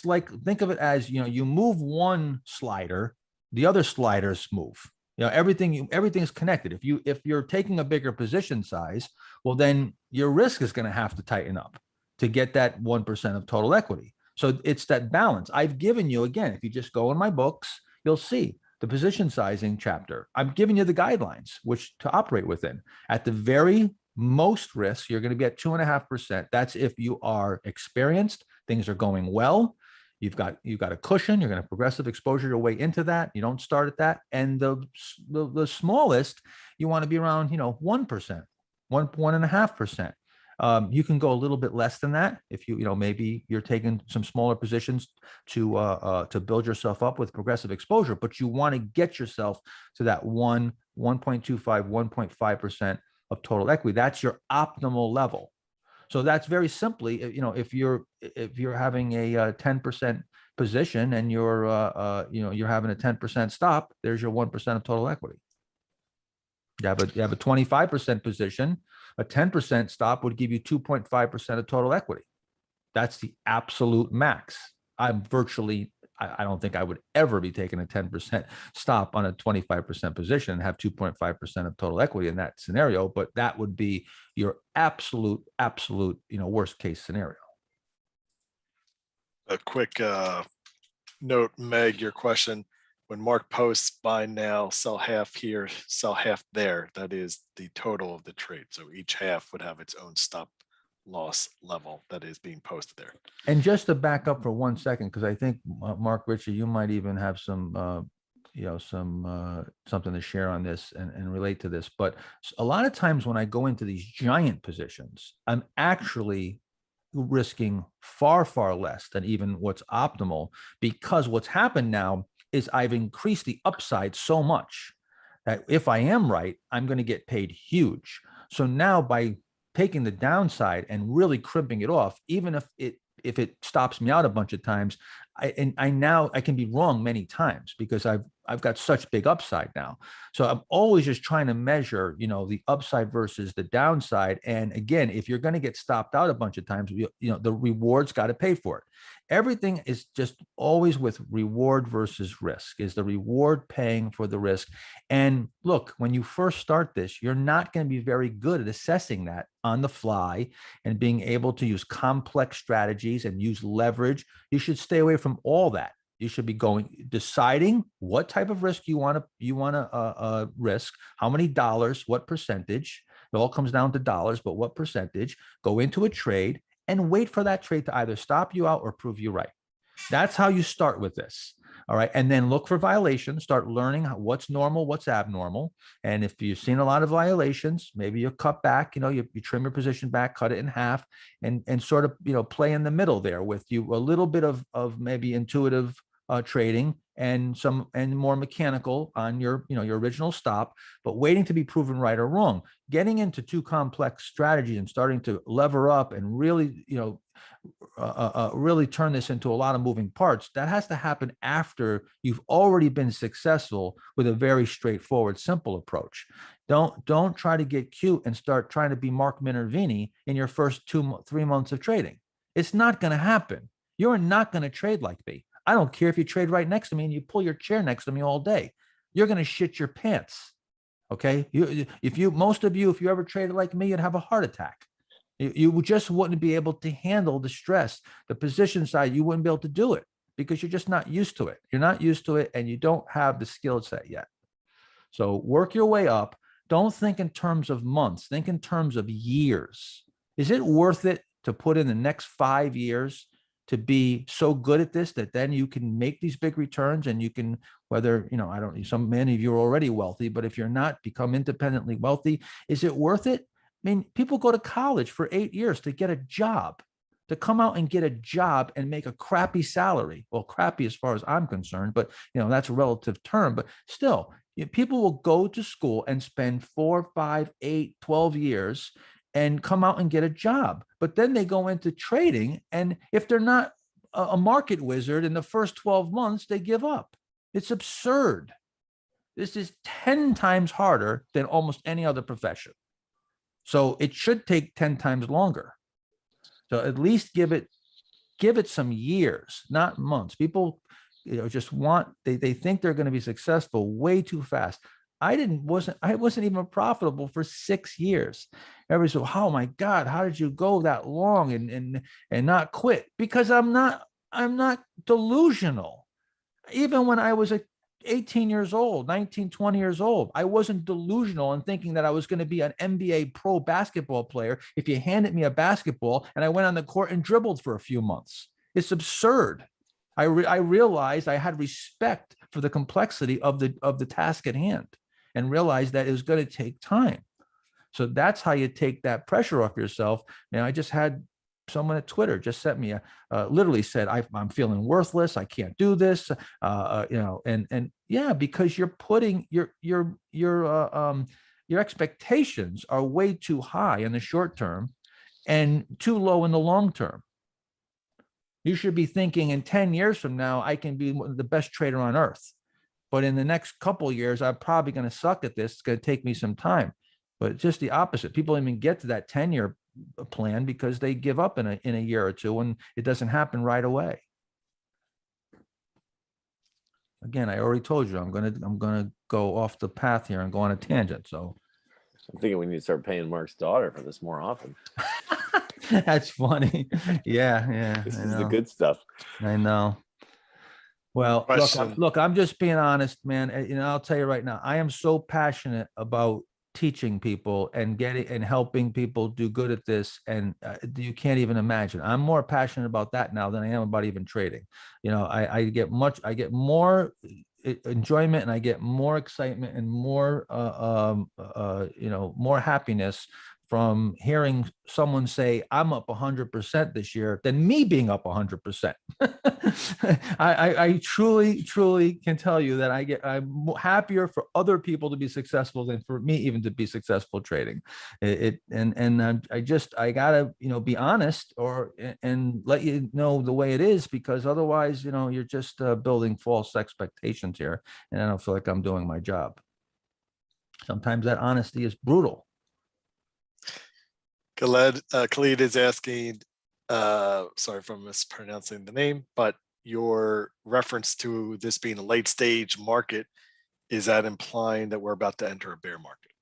like think of it as, you know, you move one slider, the other sliders move. You know, everything's connected. If you're taking a bigger position size, well, then your risk is going to have to tighten up to get that 1% of total equity. So it's that balance. I've given you, again, if you just go in my books, you'll see the position sizing chapter. I'm giving you the guidelines which to operate within. At the very most risk, you're going to be at 2.5%. That's if you are experienced, things are going well. You've got a cushion. You're going to progressive exposure your way into that. You don't start at that. And the smallest, you want to be around, 1%, 1.5%. You can go a little bit less than that if maybe you're taking some smaller positions to build yourself up with progressive exposure, but you want to get yourself to that 1.25, 1.5% of total equity. That's your optimal level. So that's very simply, if you're having a 10% position and you're having a 10% stop, there's your 1% of total equity. You have a 25% position. A 10% stop would give you 2.5% of total equity. That's the absolute max. I don't think I would ever be taking a 10% stop on a 25% position and have 2.5% of total equity in that scenario. But that would be your absolute, worst case scenario. A quick note, Meg, your question. When Mark posts buy now, sell half here, sell half there, that is the total of the trade. So each half would have its own stop loss level that is being posted there. And just to back up for 1 second, because I think Mark Ritchie, you might even have some something to share on this and relate to this. But a lot of times when I go into these giant positions, I'm actually risking far, far less than even what's optimal, because what's happened now is I've increased the upside so much that if I am right, I'm going to get paid huge. So now by taking the downside and really crimping it off, even if it stops me out a bunch of times, I can be wrong many times because I've got such big upside now. So I'm always just trying to measure, the upside versus the downside. And again, if you're going to get stopped out a bunch of times, the reward's got to pay for it. Everything is just always with reward versus risk. Is the reward paying for the risk? And look, when you first start this, you're not going to be very good at assessing that on the fly and being able to use complex strategies and use leverage. You should stay away from all that. You should be deciding what type of risk you want to risk, how many dollars, what percentage. It all comes down to dollars, but what percentage? Go into a trade and wait for that trade to either stop you out or prove you right. That's how you start with this. All right. And then look for violations, start learning what's normal, what's abnormal. And if you've seen a lot of violations, maybe you cut back, you trim your position back, cut it in half, and sort of, play in the middle there with you a little bit of maybe intuitive trading and more mechanical on your original stop, but waiting to be proven right or wrong. Getting into too complex strategies and starting to lever up and really really turn this into a lot of moving parts, that has to happen after you've already been successful with a very straightforward, simple approach. Don't try to get cute and start trying to be Mark Minervini in your first 2-3 months of trading. It's not going to happen. You're not going to trade like me. I don't care if you trade right next to me and you pull your chair next to me all day. You're going to shit your pants. Okay. If you ever traded like me, you'd have a heart attack. You just wouldn't be able to handle the stress, the position side. You wouldn't be able to do it because you're just not used to it. You're not used to it and you don't have the skill set yet. So work your way up. Don't think in terms of months. Think in terms of years. Is it worth it to put in the next 5 years to be so good at this that then you can make these big returns and you can, whether, many of you are already wealthy, but if you're not, become independently wealthy. Is it worth it? I mean, people go to college for 8 years to get a job, to come out and get a job and make a crappy salary. Well, crappy as far as I'm concerned, but that's a relative term, but still people will go to school and spend 4, 5, 8, 12 years and come out and get a job. But then they go into trading. And if they're not a market wizard in the first 12 months, they give up. It's absurd. This is 10 times harder than almost any other profession. So it should take 10 times longer. So at least give it some years, not months. People, just they think they're going to be successful way too fast. I wasn't even profitable for 6 years. Everybody said, "Oh my God, how did you go that long and not quit?" Because I'm not delusional. Even when I was 18 years old, 19, 20 years old, I wasn't delusional in thinking that I was going to be an NBA pro basketball player if you handed me a basketball and I went on the court and dribbled for a few months. It's absurd. I realized I had respect for the complexity of the task at hand and realized that it was going to take time. So that's how you take that pressure off yourself. And I just had someone at Twitter just sent me literally said, I'm feeling worthless. I can't do this. And yeah, because you're putting your expectations are way too high in the short term and too low in the long term. You should be thinking in 10 years from now, I can be the best trader on earth. But in the next couple of years, I'm probably going to suck at this. It's going to take me some time. But it's just the opposite. People don't even get to that 10-year plan because they give up in a year or two and it doesn't happen right away. Again, I already told you I'm gonna go off the path here and go on a tangent. So I'm thinking we need to start paying Mark's daughter for this more often. That's funny. Yeah. This is the good stuff. I know. Well, look, I'm just being honest, man. I'll tell you right now, I am so passionate about teaching people and helping people do good at this. And you can't even imagine. I'm more passionate about that now than I am about even trading. I get more enjoyment and I get more excitement and more, more happiness from hearing someone say I'm up 100% this year than me being up 100%. I truly can tell you that I'm happier for other people to be successful than for me even to be successful trading. I gotta be honest and let you know the way it is, because otherwise you're just building false expectations here, and I don't feel like I'm doing my job. Sometimes that honesty is brutal. Khalid is asking, sorry if I'm mispronouncing the name, but your reference to this being a late stage market, is that implying that we're about to enter a bear market?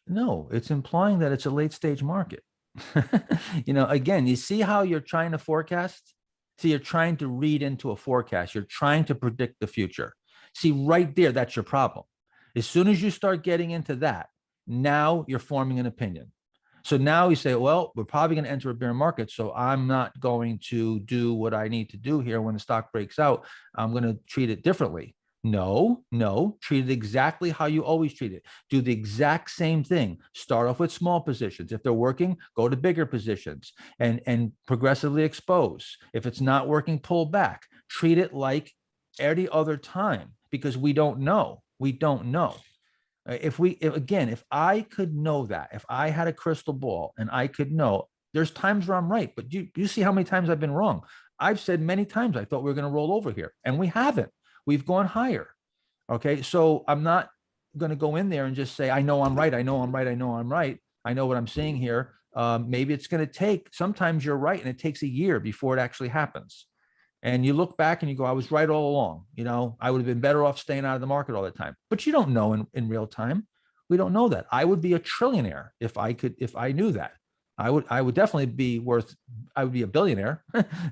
No, it's implying that it's a late stage market. Again, you see how you're trying to forecast? See, you're trying to read into a forecast. You're trying to predict the future. See, right there, that's your problem. As soon as you start getting into that, now you're forming an opinion. So now you say, well, we're probably going to enter a bear market, so I'm not going to do what I need to do here when the stock breaks out. I'm going to treat it differently. No, treat it exactly how you always treat it. Do the exact same thing. Start off with small positions. If they're working, go to bigger positions and progressively expose. If it's not working, pull back. Treat it like any other time, because we don't know. If I could know that, if I had a crystal ball and I could know, there's times where I'm right, but you see how many times I've been wrong. I've said many times I thought we were going to roll over here, and we haven't. We've gone higher. Okay, so I'm not going to go in there and just say I know I'm right. I know what I'm seeing here. Maybe it's going to take. Sometimes you're right, and it takes a year before it actually happens. And you look back and you go, I was right all along. I would have been better off staying out of the market all the time. But you don't know in real time. We don't know that. I would be a trillionaire if I knew that. I would definitely I would be a billionaire.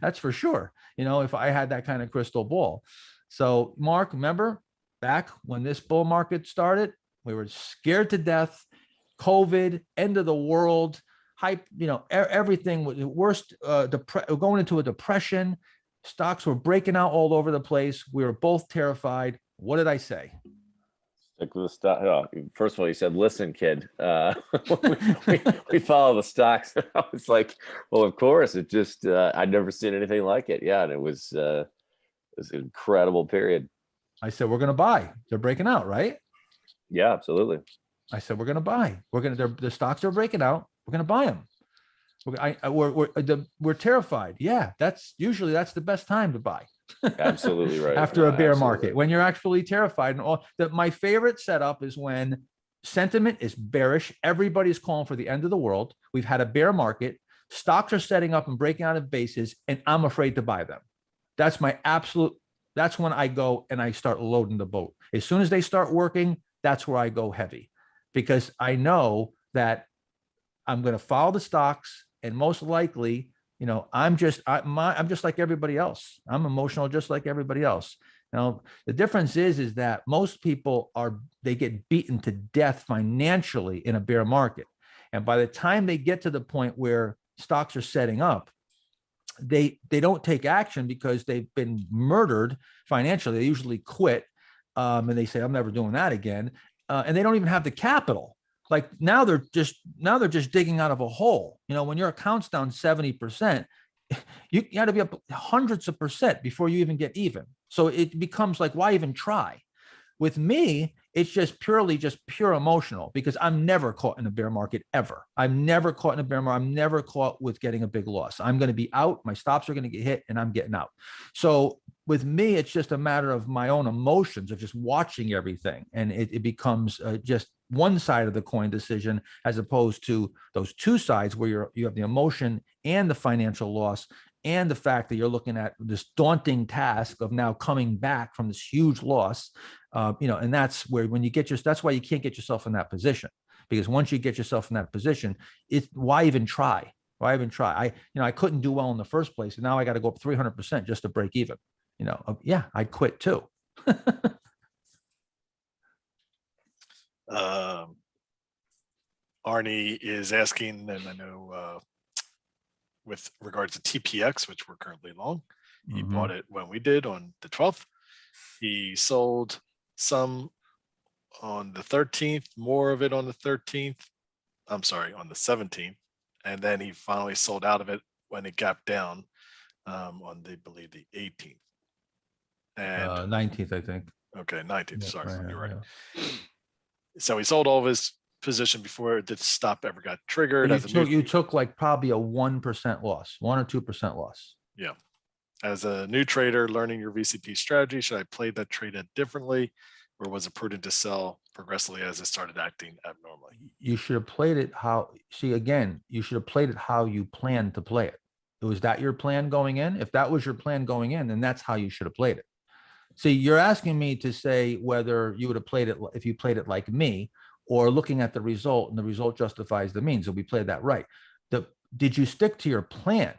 That's for sure. If I had that kind of crystal ball. So Mark, remember back when this bull market started, we were scared to death. COVID, end of the world, hype, everything was the worst, going into a depression. Stocks were breaking out all over the place. We were both terrified. What did I say? Stick with the stock. Oh, first of all, you said, listen, kid, we follow the stocks. I was like, well, of course. It just, I'd never seen anything like it. Yeah. And it was an incredible period. I said, we're going to buy. They're breaking out, right? Yeah, absolutely. I said, we're going to buy. The stocks are breaking out. We're going to buy them. We're terrified. Yeah, that's the best time to buy. Absolutely right. After a bear market, when you're actually terrified. And my favorite setup is when sentiment is bearish. Everybody's calling for the end of the world. We've had a bear market. Stocks are setting up and breaking out of bases, and I'm afraid to buy them. That's when I go and I start loading the boat. As soon as they start working, that's where I go heavy, because I know that I'm going to follow the stocks. And most likely, I'm just like everybody else. I'm emotional just like everybody else. Now, the difference is that most people they get beaten to death financially in a bear market. And by the time they get to the point where stocks are setting up, they don't take action because they've been murdered financially. They usually quit, and they say, I'm never doing that again. And they don't even have the capital. Like now they're just digging out of a hole. When your account's down 70%, you got to be up hundreds of percent before you even get even. So it becomes like, why even try? With me, it's just pure emotional, because I'm never caught in a bear market ever. I'm never caught in a bear market. I'm never caught with getting a big loss. I'm going to be out. My stops are going to get hit, and I'm getting out. So with me, it's just a matter of my own emotions of just watching everything, and it becomes just one side of the coin decision, as opposed to those two sides where you have the emotion and the financial loss, and the fact that you're looking at this daunting task of now coming back from this huge loss. And that's where that's why you can't get yourself in that position, because once you get yourself in that position, why even try? I couldn't do well in the first place, and now I got to go up 300% just to break even. Yeah, I'd quit too. Arnie is asking, and I know with regards to TPX, which we're currently long, he bought it when we did on the 12th. He sold some on the 13th, more of it on the 13th. I'm sorry, on the 17th. And then he finally sold out of it when it gapped down on the, believe the 18th. And 19th, I think. okay, 19th, Yeah, sorry, right, you're right. yeah. So he sold all of his position before the stop ever got triggered. You As a new, took, you took like probably a 1% loss, 1 or 2% loss. yeah. As a new trader learning your VCP strategy, should I play that trade differently, or was it prudent to sell progressively as it started acting abnormally? You should have played it how, see, again, you should have played it how you planned to play it. Was that your plan going in? If that was your plan going in, then that's how you should have played it. See, you're asking me to say whether you would have played it if you played it like me, or looking at the result and the result justifies the means. So we played that right. Did you stick to your plan?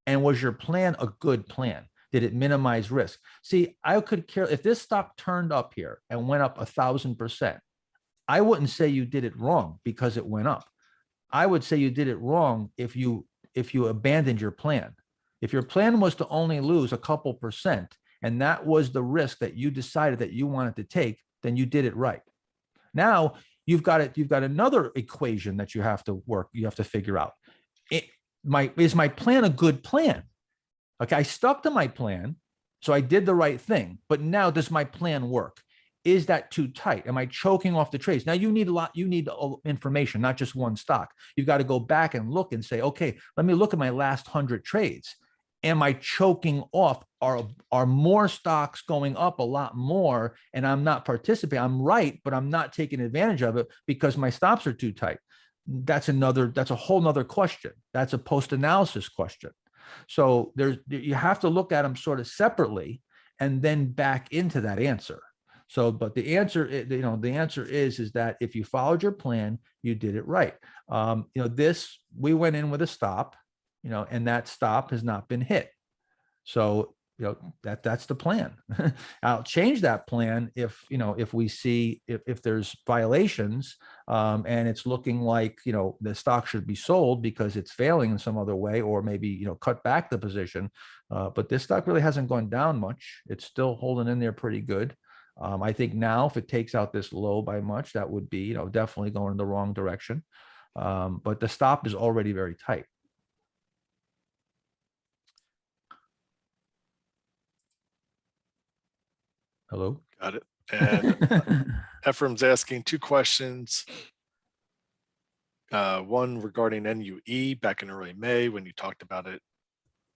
And was your plan a good plan? Did it minimize risk? See, I could care if this stock turned up here and went up 1,000%. I wouldn't say you did it wrong because it went up. I would say you did it wrong if you abandoned your plan. If your plan was to only lose a couple percent, and that was the risk that you decided that you wanted to take, then you did it right. Now you've got another equation that you have to figure out. Is my plan a good plan? Okay, I stuck to my plan, so I did the right thing. But now, does my plan work? Is that too tight? Am I choking off the trades? Now you need information, not just one stock. You've got to go back and look and say, okay, let me look at my last 100 trades. Am I choking off? Are more stocks going up a lot more and I'm not participating? I'm right, but I'm not taking advantage of it because my stops are too tight. That's a whole nother question. That's a post-analysis question. So you have to look at them sort of separately and then back into that answer. So, but the answer, the answer is that if you followed your plan, you did it right. We went in with a stop, and that stop has not been hit. So, that's the plan. I'll change that plan if we see if there's violations and it's looking like, the stock should be sold because it's failing in some other way, or maybe, cut back the position. But this stock really hasn't gone down much. It's still holding in there pretty good. I think now if it takes out this low by much, that would be, definitely going in the wrong direction. But the stop is already very tight. Hello? Got it. And Ephraim's asking 2 questions. One regarding NUE back in early May when you talked about it,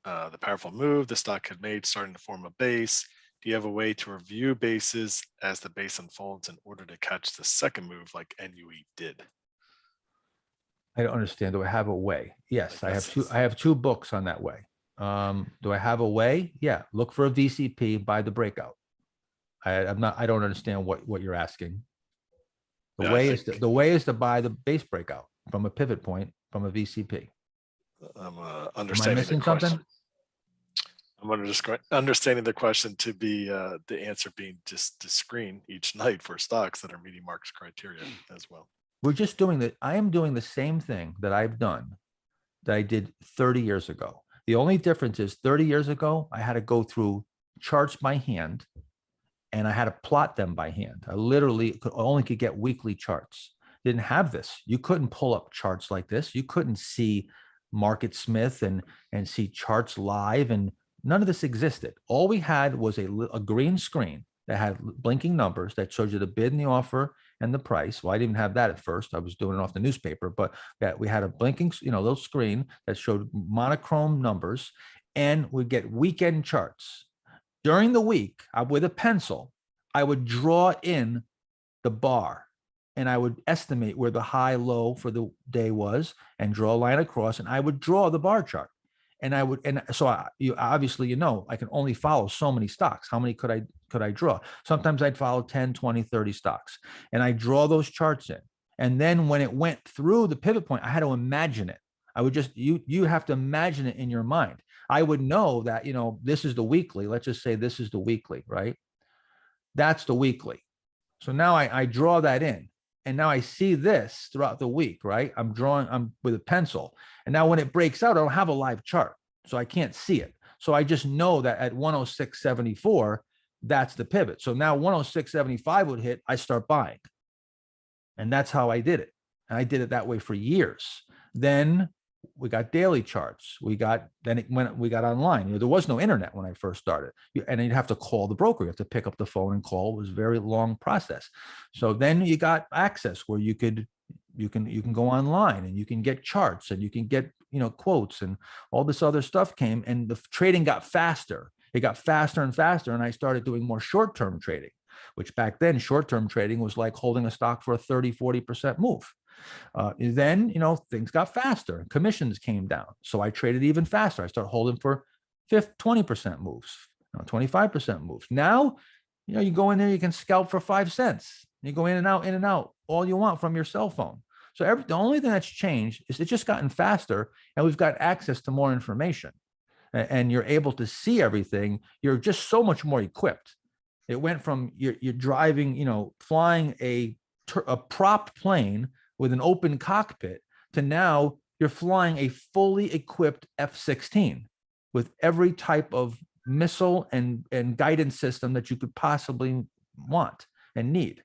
the powerful move the stock had made starting to form a base. Do you have a way to review bases as the base unfolds in order to catch the second move like NUE did? I don't understand. Do I have a way? Yes, Like I have two books on that way. Do I have a way? Yeah. Look for a VCP, buy the breakout. I don't understand what you're asking. The way is to buy the base breakout from a pivot point from a VCP. I'm Am I understanding missing the question. something? I'm understanding the question to be the answer being just to screen each night for stocks that are meeting Mark's criteria as well. We're just doing that. I am doing the same thing that I've done that I did 30 years ago. The only difference is 30 years ago, I had to go through charts by hand and I had to plot them by hand. I literally only could get weekly charts. Didn't have this. You couldn't pull up charts like this. You couldn't see Market Smith and see charts live, and none of this existed. All we had was a green screen that had blinking numbers that showed you the bid and the offer and the price. Well, I didn't have that at first. I was doing it off the newspaper, but that we had a blinking, little screen that showed monochrome numbers, and we'd get weekend charts. During the week, with a pencil, I would draw in the bar and I would estimate where the high low for the day was and draw a line across, and I would draw the bar chart. And you obviously, I can only follow so many stocks. How many could I draw? Sometimes I'd follow 10, 20, 30 stocks, and I draw those charts in. And then when it went through the pivot point, I had to imagine it. I would just, you have to imagine it in your mind. I would know that, this is the weekly. Let's just say this is the weekly, right? That's the weekly. So now I draw that in. And now I see this throughout the week, right? I'm with a pencil. And now when it breaks out, I don't have a live chart, so I can't see it. So I just know that at 106.74, that's the pivot. So now 106.75 would hit, I start buying. And that's how I did it. And I did it that way for years. Then we got daily charts. We got online. There was no internet when I first started. And you'd have to call the broker. You have to pick up the phone and call. It was a very long process. So then you got access where you can go online and you can get charts and you can get, quotes, and all this other stuff came, and the trading got faster. It got faster and faster. And I started doing more short-term trading, which back then short-term trading was like holding a stock for a 30-40% move. Then, things got faster. Commissions came down. So I traded even faster. I started holding for 20% moves, 25% moves. Now, you go in there, you can scalp for 5 cents. You go in and out all you want from your cell phone. So the only thing that's changed is it's just gotten faster, and we've got access to more information, and you're able to see everything. You're just so much more equipped. It went from you're driving, flying a prop plane with an open cockpit to now you're flying a fully equipped F-16 with every type of missile and guidance system that you could possibly want and need.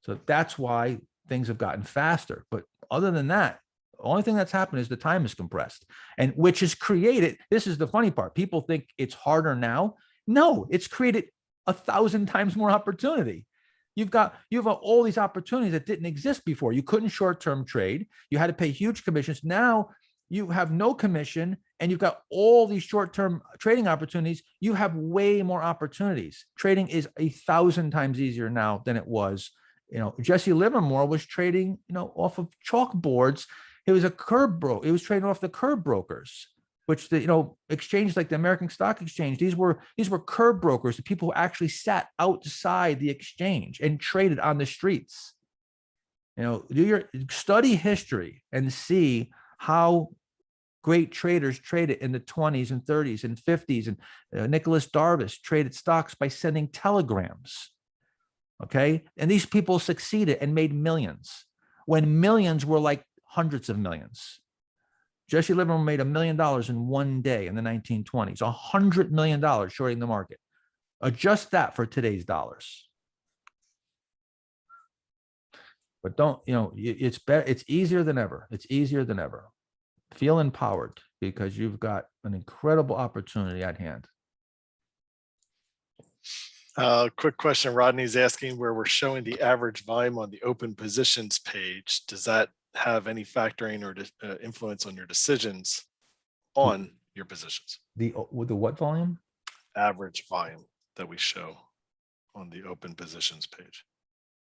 So that's why things have gotten faster. But other than that, the only thing that's happened is the time is compressed, and which has created, this is the funny part. People think it's harder now. No, it's created 1,000 times more opportunity. You have all these opportunities that didn't exist before. You couldn't short-term trade. You had to pay huge commissions. Now you have no commission, and you've got all these short-term trading opportunities. You have way more opportunities. Trading is 1,000 times easier now than it was. Jesse Livermore was trading, off of chalkboards. It was it was trading off the curb brokers, which exchanges like the American Stock Exchange, these were curb brokers, the people who actually sat outside the exchange and traded on the streets. Study history and see how great traders traded in the 20s and 30s and 50s. And Nicholas Darvas traded stocks by sending telegrams. Okay. And these people succeeded and made millions when millions were like hundreds of millions. Jesse Livermore made $1 million in one day in the 1920s, $100 million shorting the market. Adjust that for today's dollars. But it's better. It's easier than ever. It's easier than ever. Feel empowered because you've got an incredible opportunity at hand. Quick question. Rodney's asking where we're showing the average volume on the open positions page. Does that have any factoring or influence on your decisions on your positions? With the what volume? Average volume that we show on the open positions page.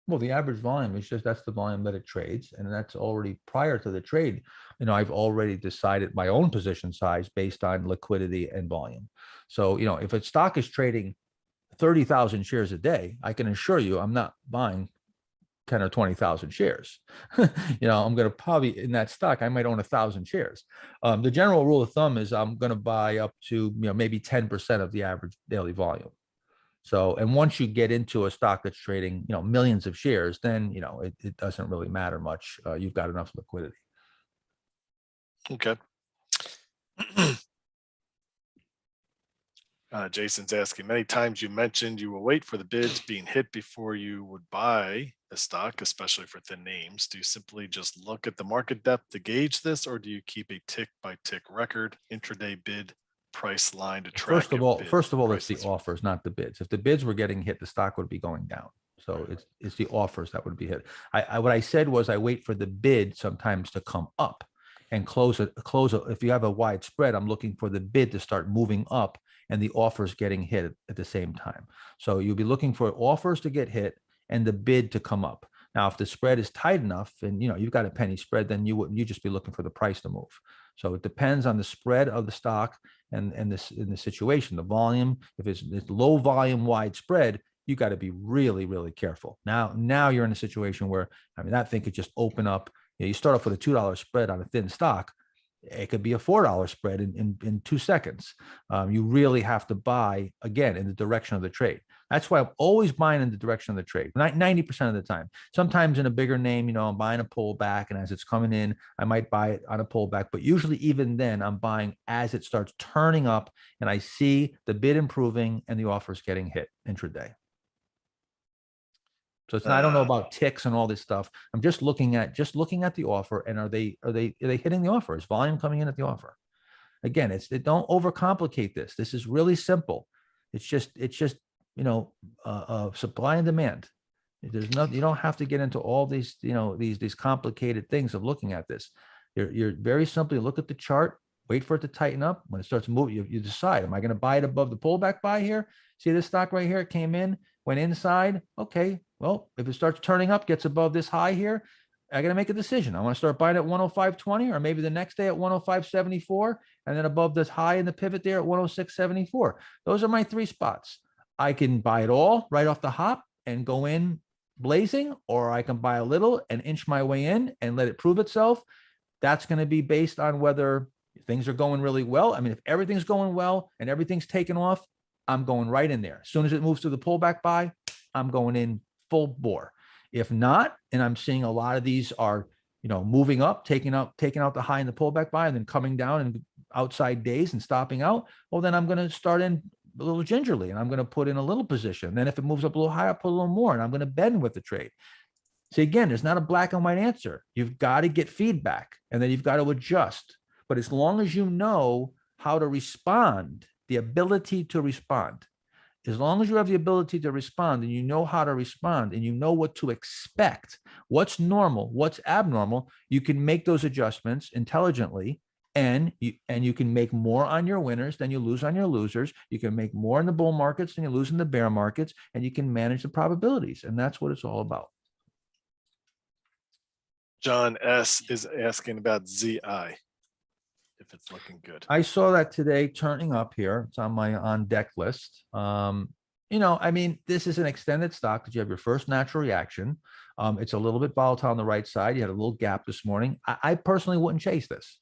Well, the average volume is that's the volume that it trades, and that's already prior to the trade. I've already decided my own position size based on liquidity and volume. So, if a stock is trading 30,000 shares a day, I can assure you I'm not buying 10 or 20,000 shares. I'm going to probably, in that stock, I might own 1,000 shares. The general rule of thumb is I'm going to buy up to, maybe 10% of the average daily volume. So, and once you get into a stock that's trading, millions of shares, then, it doesn't really matter much. You've got enough liquidity. Okay. Jason's asking, many times you mentioned you will wait for the bids being hit before you would buy a stock, especially for thin names. Do you simply just look at the market depth to gauge this, or do you keep a tick by tick record, intraday bid price line to track? First of all, it's the offers, not the bids. If the bids were getting hit, the stock would be going down. So it's the offers that would be hit. What I said was I wait for the bid sometimes to come up and close it. If you have a wide spread, I'm looking for the bid to start moving up and the offers getting hit at the same time. So you'll be looking for offers to get hit and the bid to come up. Now, if the spread is tight enough and you've got a penny spread, then you just be looking for the price to move. So it depends on the spread of the stock and this in the situation, the volume. If it's low volume, wide spread, you got to be really, really careful. Now you're in a situation where, that thing could just open up. You start off with a $2 spread on a thin stock. It could be a $4 spread in 2 seconds. You really have to buy, again, in the direction of the trade. That's why I'm always buying in the direction of the trade, 90% of the time. Sometimes in a bigger name, I'm buying a pullback, and as it's coming in, I might buy it on a pullback. But usually even then, I'm buying as it starts turning up and I see the bid improving and the offers getting hit intraday. So it's not, I don't know Uh, about ticks and all this stuff. I'm just looking at the offer, and are they hitting the offer? Is volume coming in at the offer? Again, don't overcomplicate this. This is really simple. It's just supply and demand. There's no, you don't have to get into all these, these complicated things of looking at this. You're very simply look at the chart, wait for it to tighten up. When it starts moving, you decide, am I going to buy it above the pullback buy here? See this stock right here? It came in, went inside. Okay. Well, if it starts turning up, gets above this high here, I got to make a decision. I want to start buying at 105.20, or maybe the next day at 105.74, and then above this high in the pivot there at 106.74. Those are my three spots. I can buy it all right off the hop and go in blazing, or I can buy a little and inch my way in and let it prove itself. That's going to be based on whether things are going really well. I mean, if everything's going well and everything's taken off, I'm going right in there. As soon as it moves to the pullback buy, I'm going in full bore. If not, and I'm seeing a lot of these are, moving up, taking out the high in the pullback buy and then coming down and outside days and stopping out, well, then I'm going to start in a little gingerly, and I'm going to put in a little position. Then if it moves up a little higher, I'll put a little more, and I'm going to bend with the trade. See, again, there's not a black and white answer. You've got to get feedback, and then you've got to adjust. But as long as you know how to respond, the ability to respond, as long as you have the ability to respond and you know how to respond and you know what to expect, what's normal, what's abnormal, you can make those adjustments intelligently. And you can make more on your winners than you lose on your losers. You can make more in the bull markets than you lose in the bear markets, and you can manage the probabilities. And that's what it's all about. John S is asking about ZI, if it's looking good. I saw that today turning up here. It's on my on deck list. I mean, this is an extended stock that you have your first natural reaction. It's a little bit volatile on the right side. You had a little gap this morning. I personally wouldn't chase this,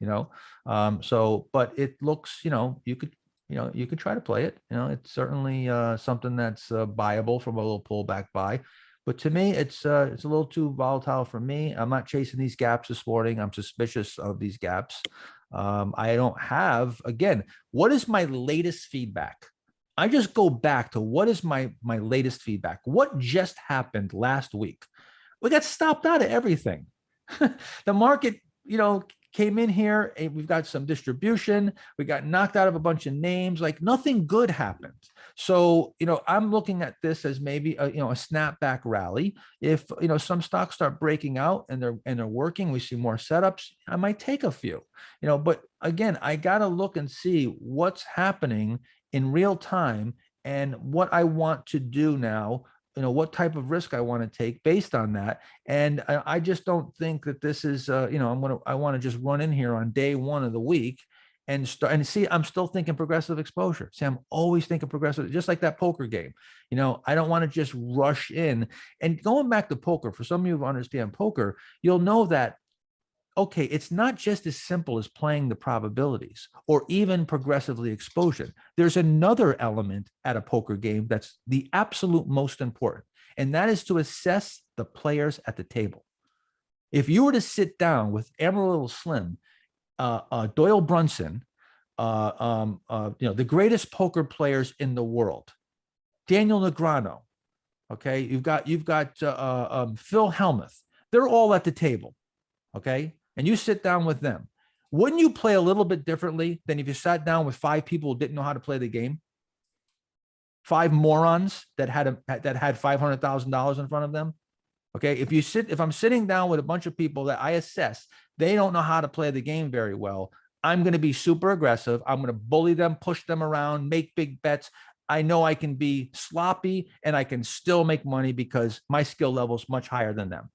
but it looks, you could try to play it. It's certainly something that's buyable from a little pullback buy. But to me, it's a little too volatile for me. I'm not chasing these gaps this morning. I'm suspicious of these gaps. I don't have, again, what is my latest feedback? I just go back to what is my latest feedback? What just happened last week? We got stopped out of everything. The market, came in here, and we've got some distribution. We got knocked out of a bunch of names. Like nothing good happened. So, I'm looking at this as maybe a snapback rally. If, some stocks start breaking out and they're working, we see more setups, I might take a few, but again, I got to look and see what's happening in real time and what I want to do now, what type of risk I want to take based on that. And I just don't think that this is, I want to just run in here on day one of the week and start and see, I'm still thinking progressive exposure. See, I'm always thinking progressive, just like that poker game. I don't want to just rush in. And going back to poker, for some of you who understand poker, you'll know that, okay, it's not just as simple as playing the probabilities or even progressively exposure. There's another element at a poker game that's the absolute most important, and that is to assess the players at the table. If you were to sit down with Amarillo Slim, Doyle Brunson, the greatest poker players in the world, Daniel Negreanu, okay, you've got Phil Hellmuth, they're all at the table, okay? And you sit down with them, wouldn't you play a little bit differently than if you sat down with 5 people who didn't know how to play the game? 5 morons that had $500,000 in front of them. Okay. If I'm sitting down with a bunch of people that I assess, they don't know how to play the game very well, I'm going to be super aggressive. I'm going to bully them, push them around, make big bets. I know I can be sloppy and I can still make money because my skill level is much higher than them.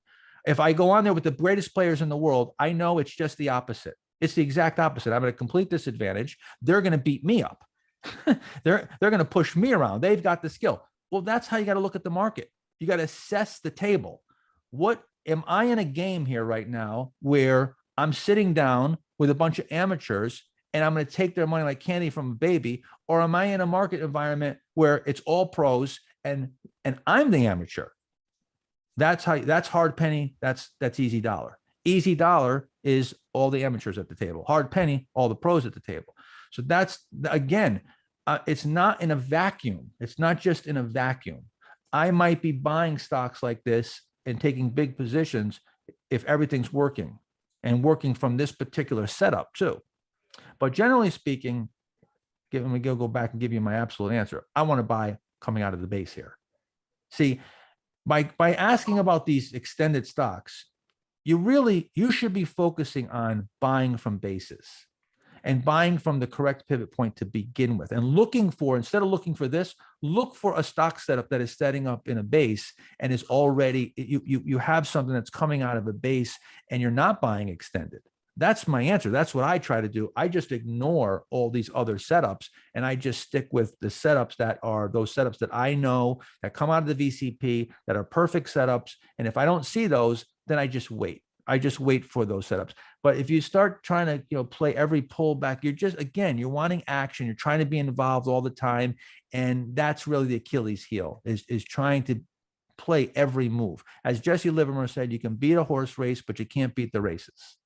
If I go on there with the greatest players in the world, I know it's just the opposite. It's the exact opposite. I'm at a complete disadvantage. They're going to beat me up. They're going to push me around. They've got the skill. Well, that's how you got to look at the market. You got to assess the table. What am I in a game here right now where I'm sitting down with a bunch of amateurs and I'm going to take their money like candy from a baby? Or am I in a market environment where it's all pros and I'm the amateur? That's hard penny. That's easy dollar. Easy dollar is all the amateurs at the table. Hard penny, all the pros at the table. So that's, again, it's not in a vacuum. It's not just in a vacuum. I might be buying stocks like this and taking big positions if everything's working and working from this particular setup too. But generally speaking, let me go back and give you my absolute answer. I want to buy coming out of the base here. See, by asking about these extended stocks, you should be focusing on buying from bases and buying from the correct pivot point to begin with, and looking for, instead of looking for this, look for a stock setup that is setting up in a base and is already, you have something that's coming out of a base and you're not buying extended. That's my answer. That's what I try to do. I just ignore all these other setups and I just stick with the setups that are those setups that I know that come out of the VCP that are perfect setups. And if I don't see those, then I just wait. I just wait for those setups. But if you start trying to, play every pullback, you're wanting action. You're trying to be involved all the time. And that's really the Achilles heel is trying to play every move. As Jesse Livermore said, you can beat a horse race, but you can't beat the races.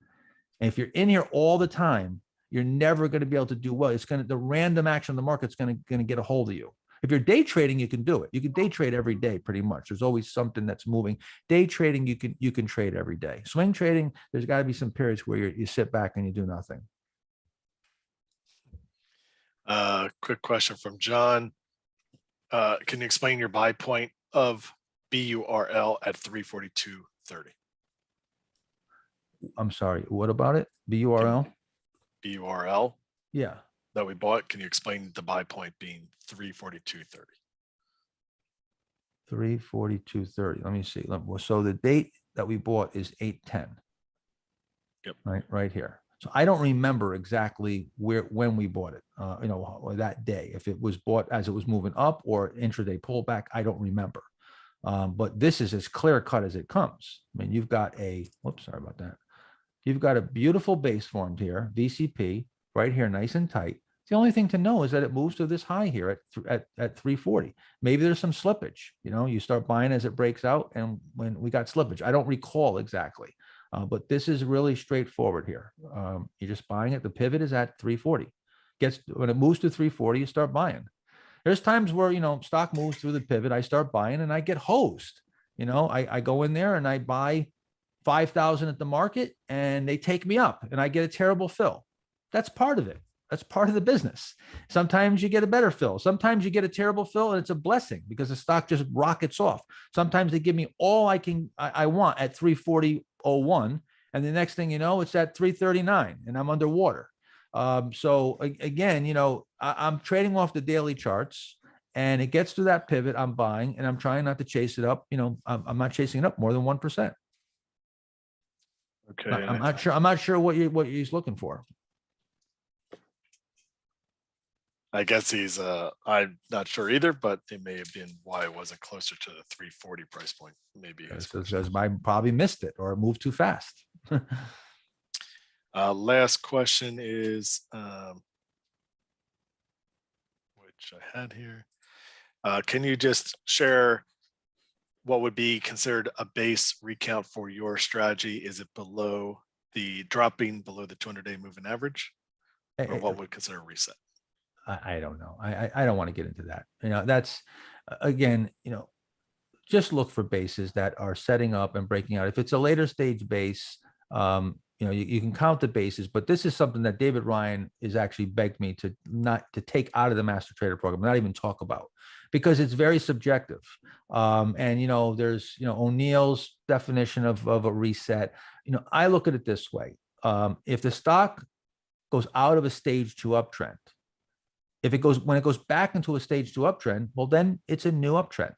And if you're in here all the time, you're never going to be able to do well. The random action of the market's going to get a hold of you. If you're day trading, you can do it. You can day trade every day pretty much. There's always something that's moving. Day trading, you can trade every day. Swing trading, there's got to be some periods where you sit back and you do nothing. Quick question from John. Can you explain your buy point of BURL at 342.30? I'm sorry, what about it? BURL? BURL Yeah. that we bought. Can you explain the buy point being 342.30? 342.30. Let me see. So the date that we bought is 8/10. Yep. Right here. So I don't remember exactly when we bought it, that day, if it was bought as it was moving up or intraday pullback, I don't remember. But this is as clear cut as it comes. I mean, you've got sorry about that. You've got a beautiful base formed here, VCP, right here, nice and tight. The only thing to know is that it moves to this high here at 340. Maybe there's some slippage. You start buying as it breaks out, and when we got slippage, I don't recall exactly, but this is really straightforward here. You're just buying it. The pivot is at 340. When it moves to 340, you start buying. There's times where stock moves through the pivot, I start buying and I get hosed. I go in there and I buy 5,000 at the market and they take me up and I get a terrible fill. That's part of it. That's part of the business. Sometimes you get a better fill. Sometimes you get a terrible fill and it's a blessing because the stock just rockets off. Sometimes they give me all I want at 340.01. And the next thing you know, it's at 339 and I'm underwater. So again, I'm trading off the daily charts and it gets to that pivot. I'm buying and I'm trying not to chase it up. I'm not chasing it up more than 1%. Okay. I'm not sure what he's looking for. I guess I'm not sure either, but it may have been why it wasn't closer to the 340 price point. Maybe Because I probably missed it or it moved too fast. Last question is, which I had here. Can you just share what would be considered a base recount for your strategy? Is it dropping below the 200-day moving average? Or what would consider a reset? I don't know. I don't want to get into that. That's again, just look for bases that are setting up and breaking out. If it's a later stage base, you can count the bases, but this is something that David Ryan has actually begged me to not to take out of the Master Trader program, not even talk about, because it's very subjective. And there's O'Neill's definition of a reset. I look at it this way: if the stock goes out of a stage 2 uptrend, when it goes back into a stage 2 uptrend, well, then it's a new uptrend.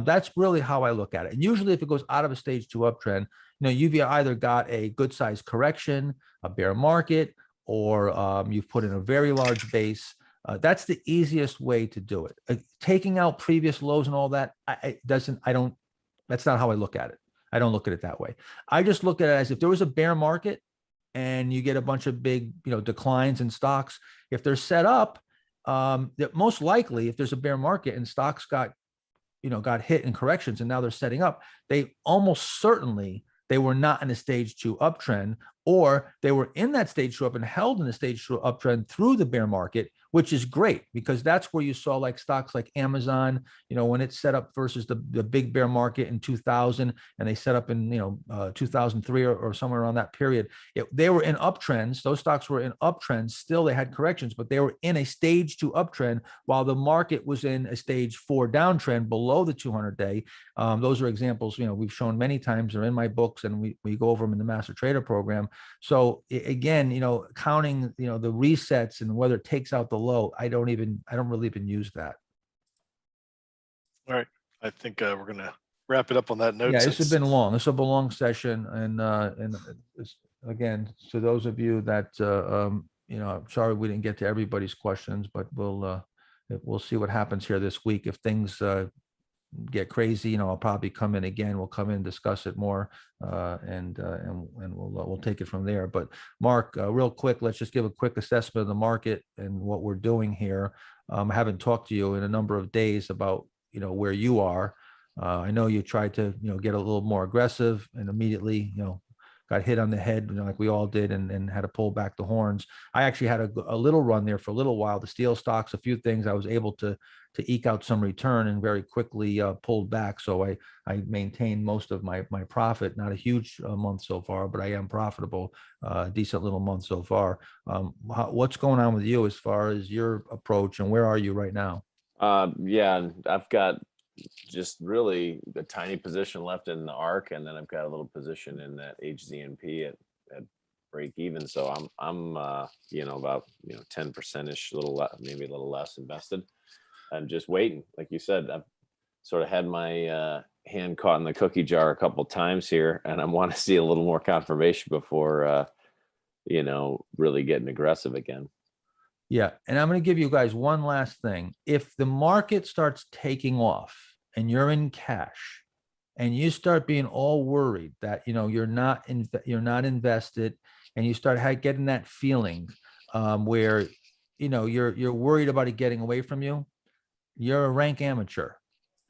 That's really how I look at it. And usually if it goes out of a stage 2 uptrend, you've either got a good size correction, a bear market, or you've put in a very large base. That's the easiest way to do it. Taking out previous lows and all that, that's not how I look at it. I don't look at it that way. I just look at it as if there was a bear market and you get a bunch of big, declines in stocks. If they're set up, that most likely if there's a bear market and stocks got hit in corrections and now they're setting up, they almost certainly they were not in a stage 2 uptrend, or they were in that stage 2 up and held in a stage 2 uptrend through the bear market, which is great because that's where you saw like stocks like Amazon, when it set up versus the big bear market in 2000, and they set up in, 2003 or somewhere around that period. They were in uptrends. Those stocks were in uptrends. Still, they had corrections, but they were in a stage 2 uptrend while the market was in a stage 4 downtrend below the 200-day. Those are examples, we've shown many times. They're in my books, and we go over them in the Master Trader program. So again, counting, the resets and whether it takes out the low, I don't really even use that. All right. I think we're going to wrap it up on that note. Yeah, this has since- been long. This has been a long session. And again, to those of you that, I'm sorry we didn't get to everybody's questions, but we'll see what happens here this week. If things get crazy, I'll probably come in again. We'll come in and discuss it more, and we'll take it from there. But Mark, real quick, let's just give a quick assessment of the market and what we're doing here. I haven't talked to you in a number of days about where you are. I know you tried to get a little more aggressive, and immediately got hit on the head, like we all did, and had to pull back the horns. I actually had a little run there for a little while. The steel stocks, a few things I was able to eke out some return, and very quickly pulled back. So I maintained most of my profit. Not a huge month so far, but I am profitable. Decent little month so far. What's going on with you as far as your approach, and where are you right now? Yeah, I've got just really a tiny position left in the ARK, and then I've got a little position in that HZNP at break even. So I'm about 10% ish, maybe a little less invested. I'm just waiting. Like you said, I've sort of had my hand caught in the cookie jar a couple times here, and I want to see a little more confirmation before really getting aggressive again. Yeah. And I'm going to give you guys one last thing. If the market starts taking off and you're in cash and you start being all worried that, you're not invested, and you start getting that feeling where, you're worried about it getting away from you, you're a rank amateur.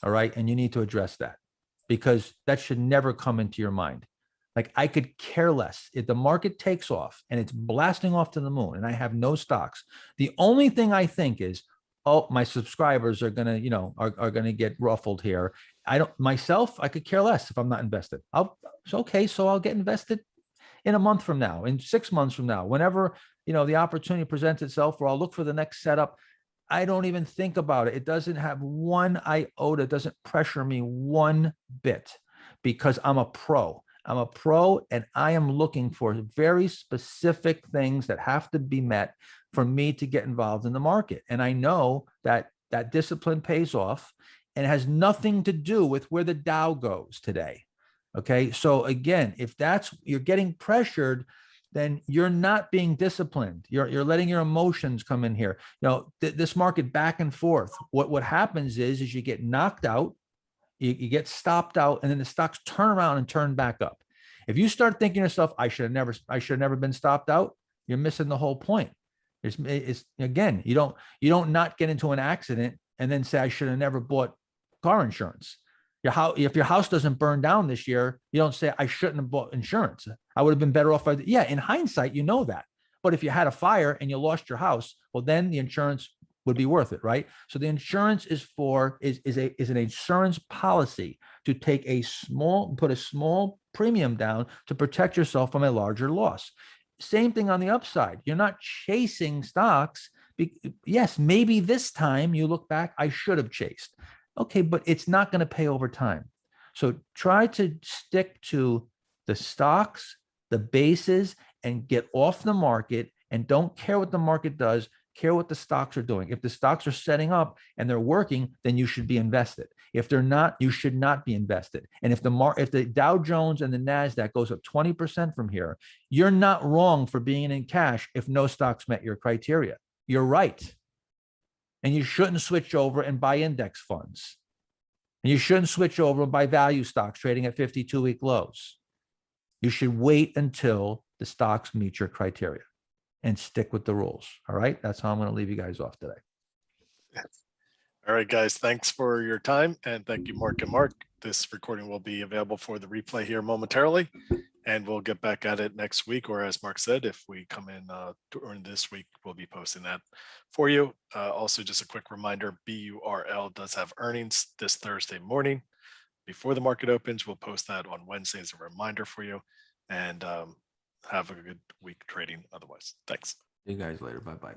All right. And you need to address that, because that should never come into your mind. Like, I could care less if the market takes off and it's blasting off to the moon and I have no stocks. The only thing I think is, oh, my subscribers are going to, are going to get ruffled here. I could care less if I'm not invested. It's okay. So I'll get invested in a month from now, in 6 months from now, whenever, the opportunity presents itself, or I'll look for the next setup. I don't even think about it. It doesn't have one iota, it doesn't pressure me one bit, because I'm a pro. I'm a pro, and I am looking for very specific things that have to be met for me to get involved in the market. And I know that that discipline pays off, and it has nothing to do with where the Dow goes today. Okay. So again, if you're getting pressured, then you're not being disciplined. You're letting your emotions come in here. This market back and forth. What happens is you get knocked out. You get stopped out, and then the stocks turn around and turn back up. If you start thinking to yourself, I should have never been stopped out, you're missing the whole point. It's again, you don't not get into an accident and then say, I should have never bought car insurance. If your house doesn't burn down this year, you don't say, I shouldn't have bought insurance. I would have been better off. Yeah, in hindsight, you know that. But if you had a fire and you lost your house, well, then the insurance would be worth it, right? So the insurance is an insurance policy to put a small premium down to protect yourself from a larger loss. Same thing on the upside. You're not chasing stocks. Yes, maybe this time you look back, I should have chased. Okay, but it's not going to pay over time. So try to stick to the stocks, the bases, and get off the market, and don't care what the market does. Care what the stocks are doing. If the stocks are setting up and they're working, then you should be invested. If they're not, you should not be invested. And if the Dow Jones and the NASDAQ goes up 20% from here, you're not wrong for being in cash if no stocks met your criteria. You're right. And you shouldn't switch over and buy index funds. And you shouldn't switch over and buy value stocks trading at 52-week lows. You should wait until the stocks meet your criteria and stick with the rules. All right. That's how I'm going to leave you guys off today. All right, guys. Thanks for your time. And thank you, Mark and Mark. This recording will be available for the replay here momentarily. And we'll get back at it next week, or as Mark said, if we come in during this week, we'll be posting that for you. Also, just a quick reminder, BURL does have earnings this Thursday morning before the market opens. We'll post that on Wednesday as a reminder for you. And have a good week trading otherwise. Thanks. See you guys later. Bye-bye.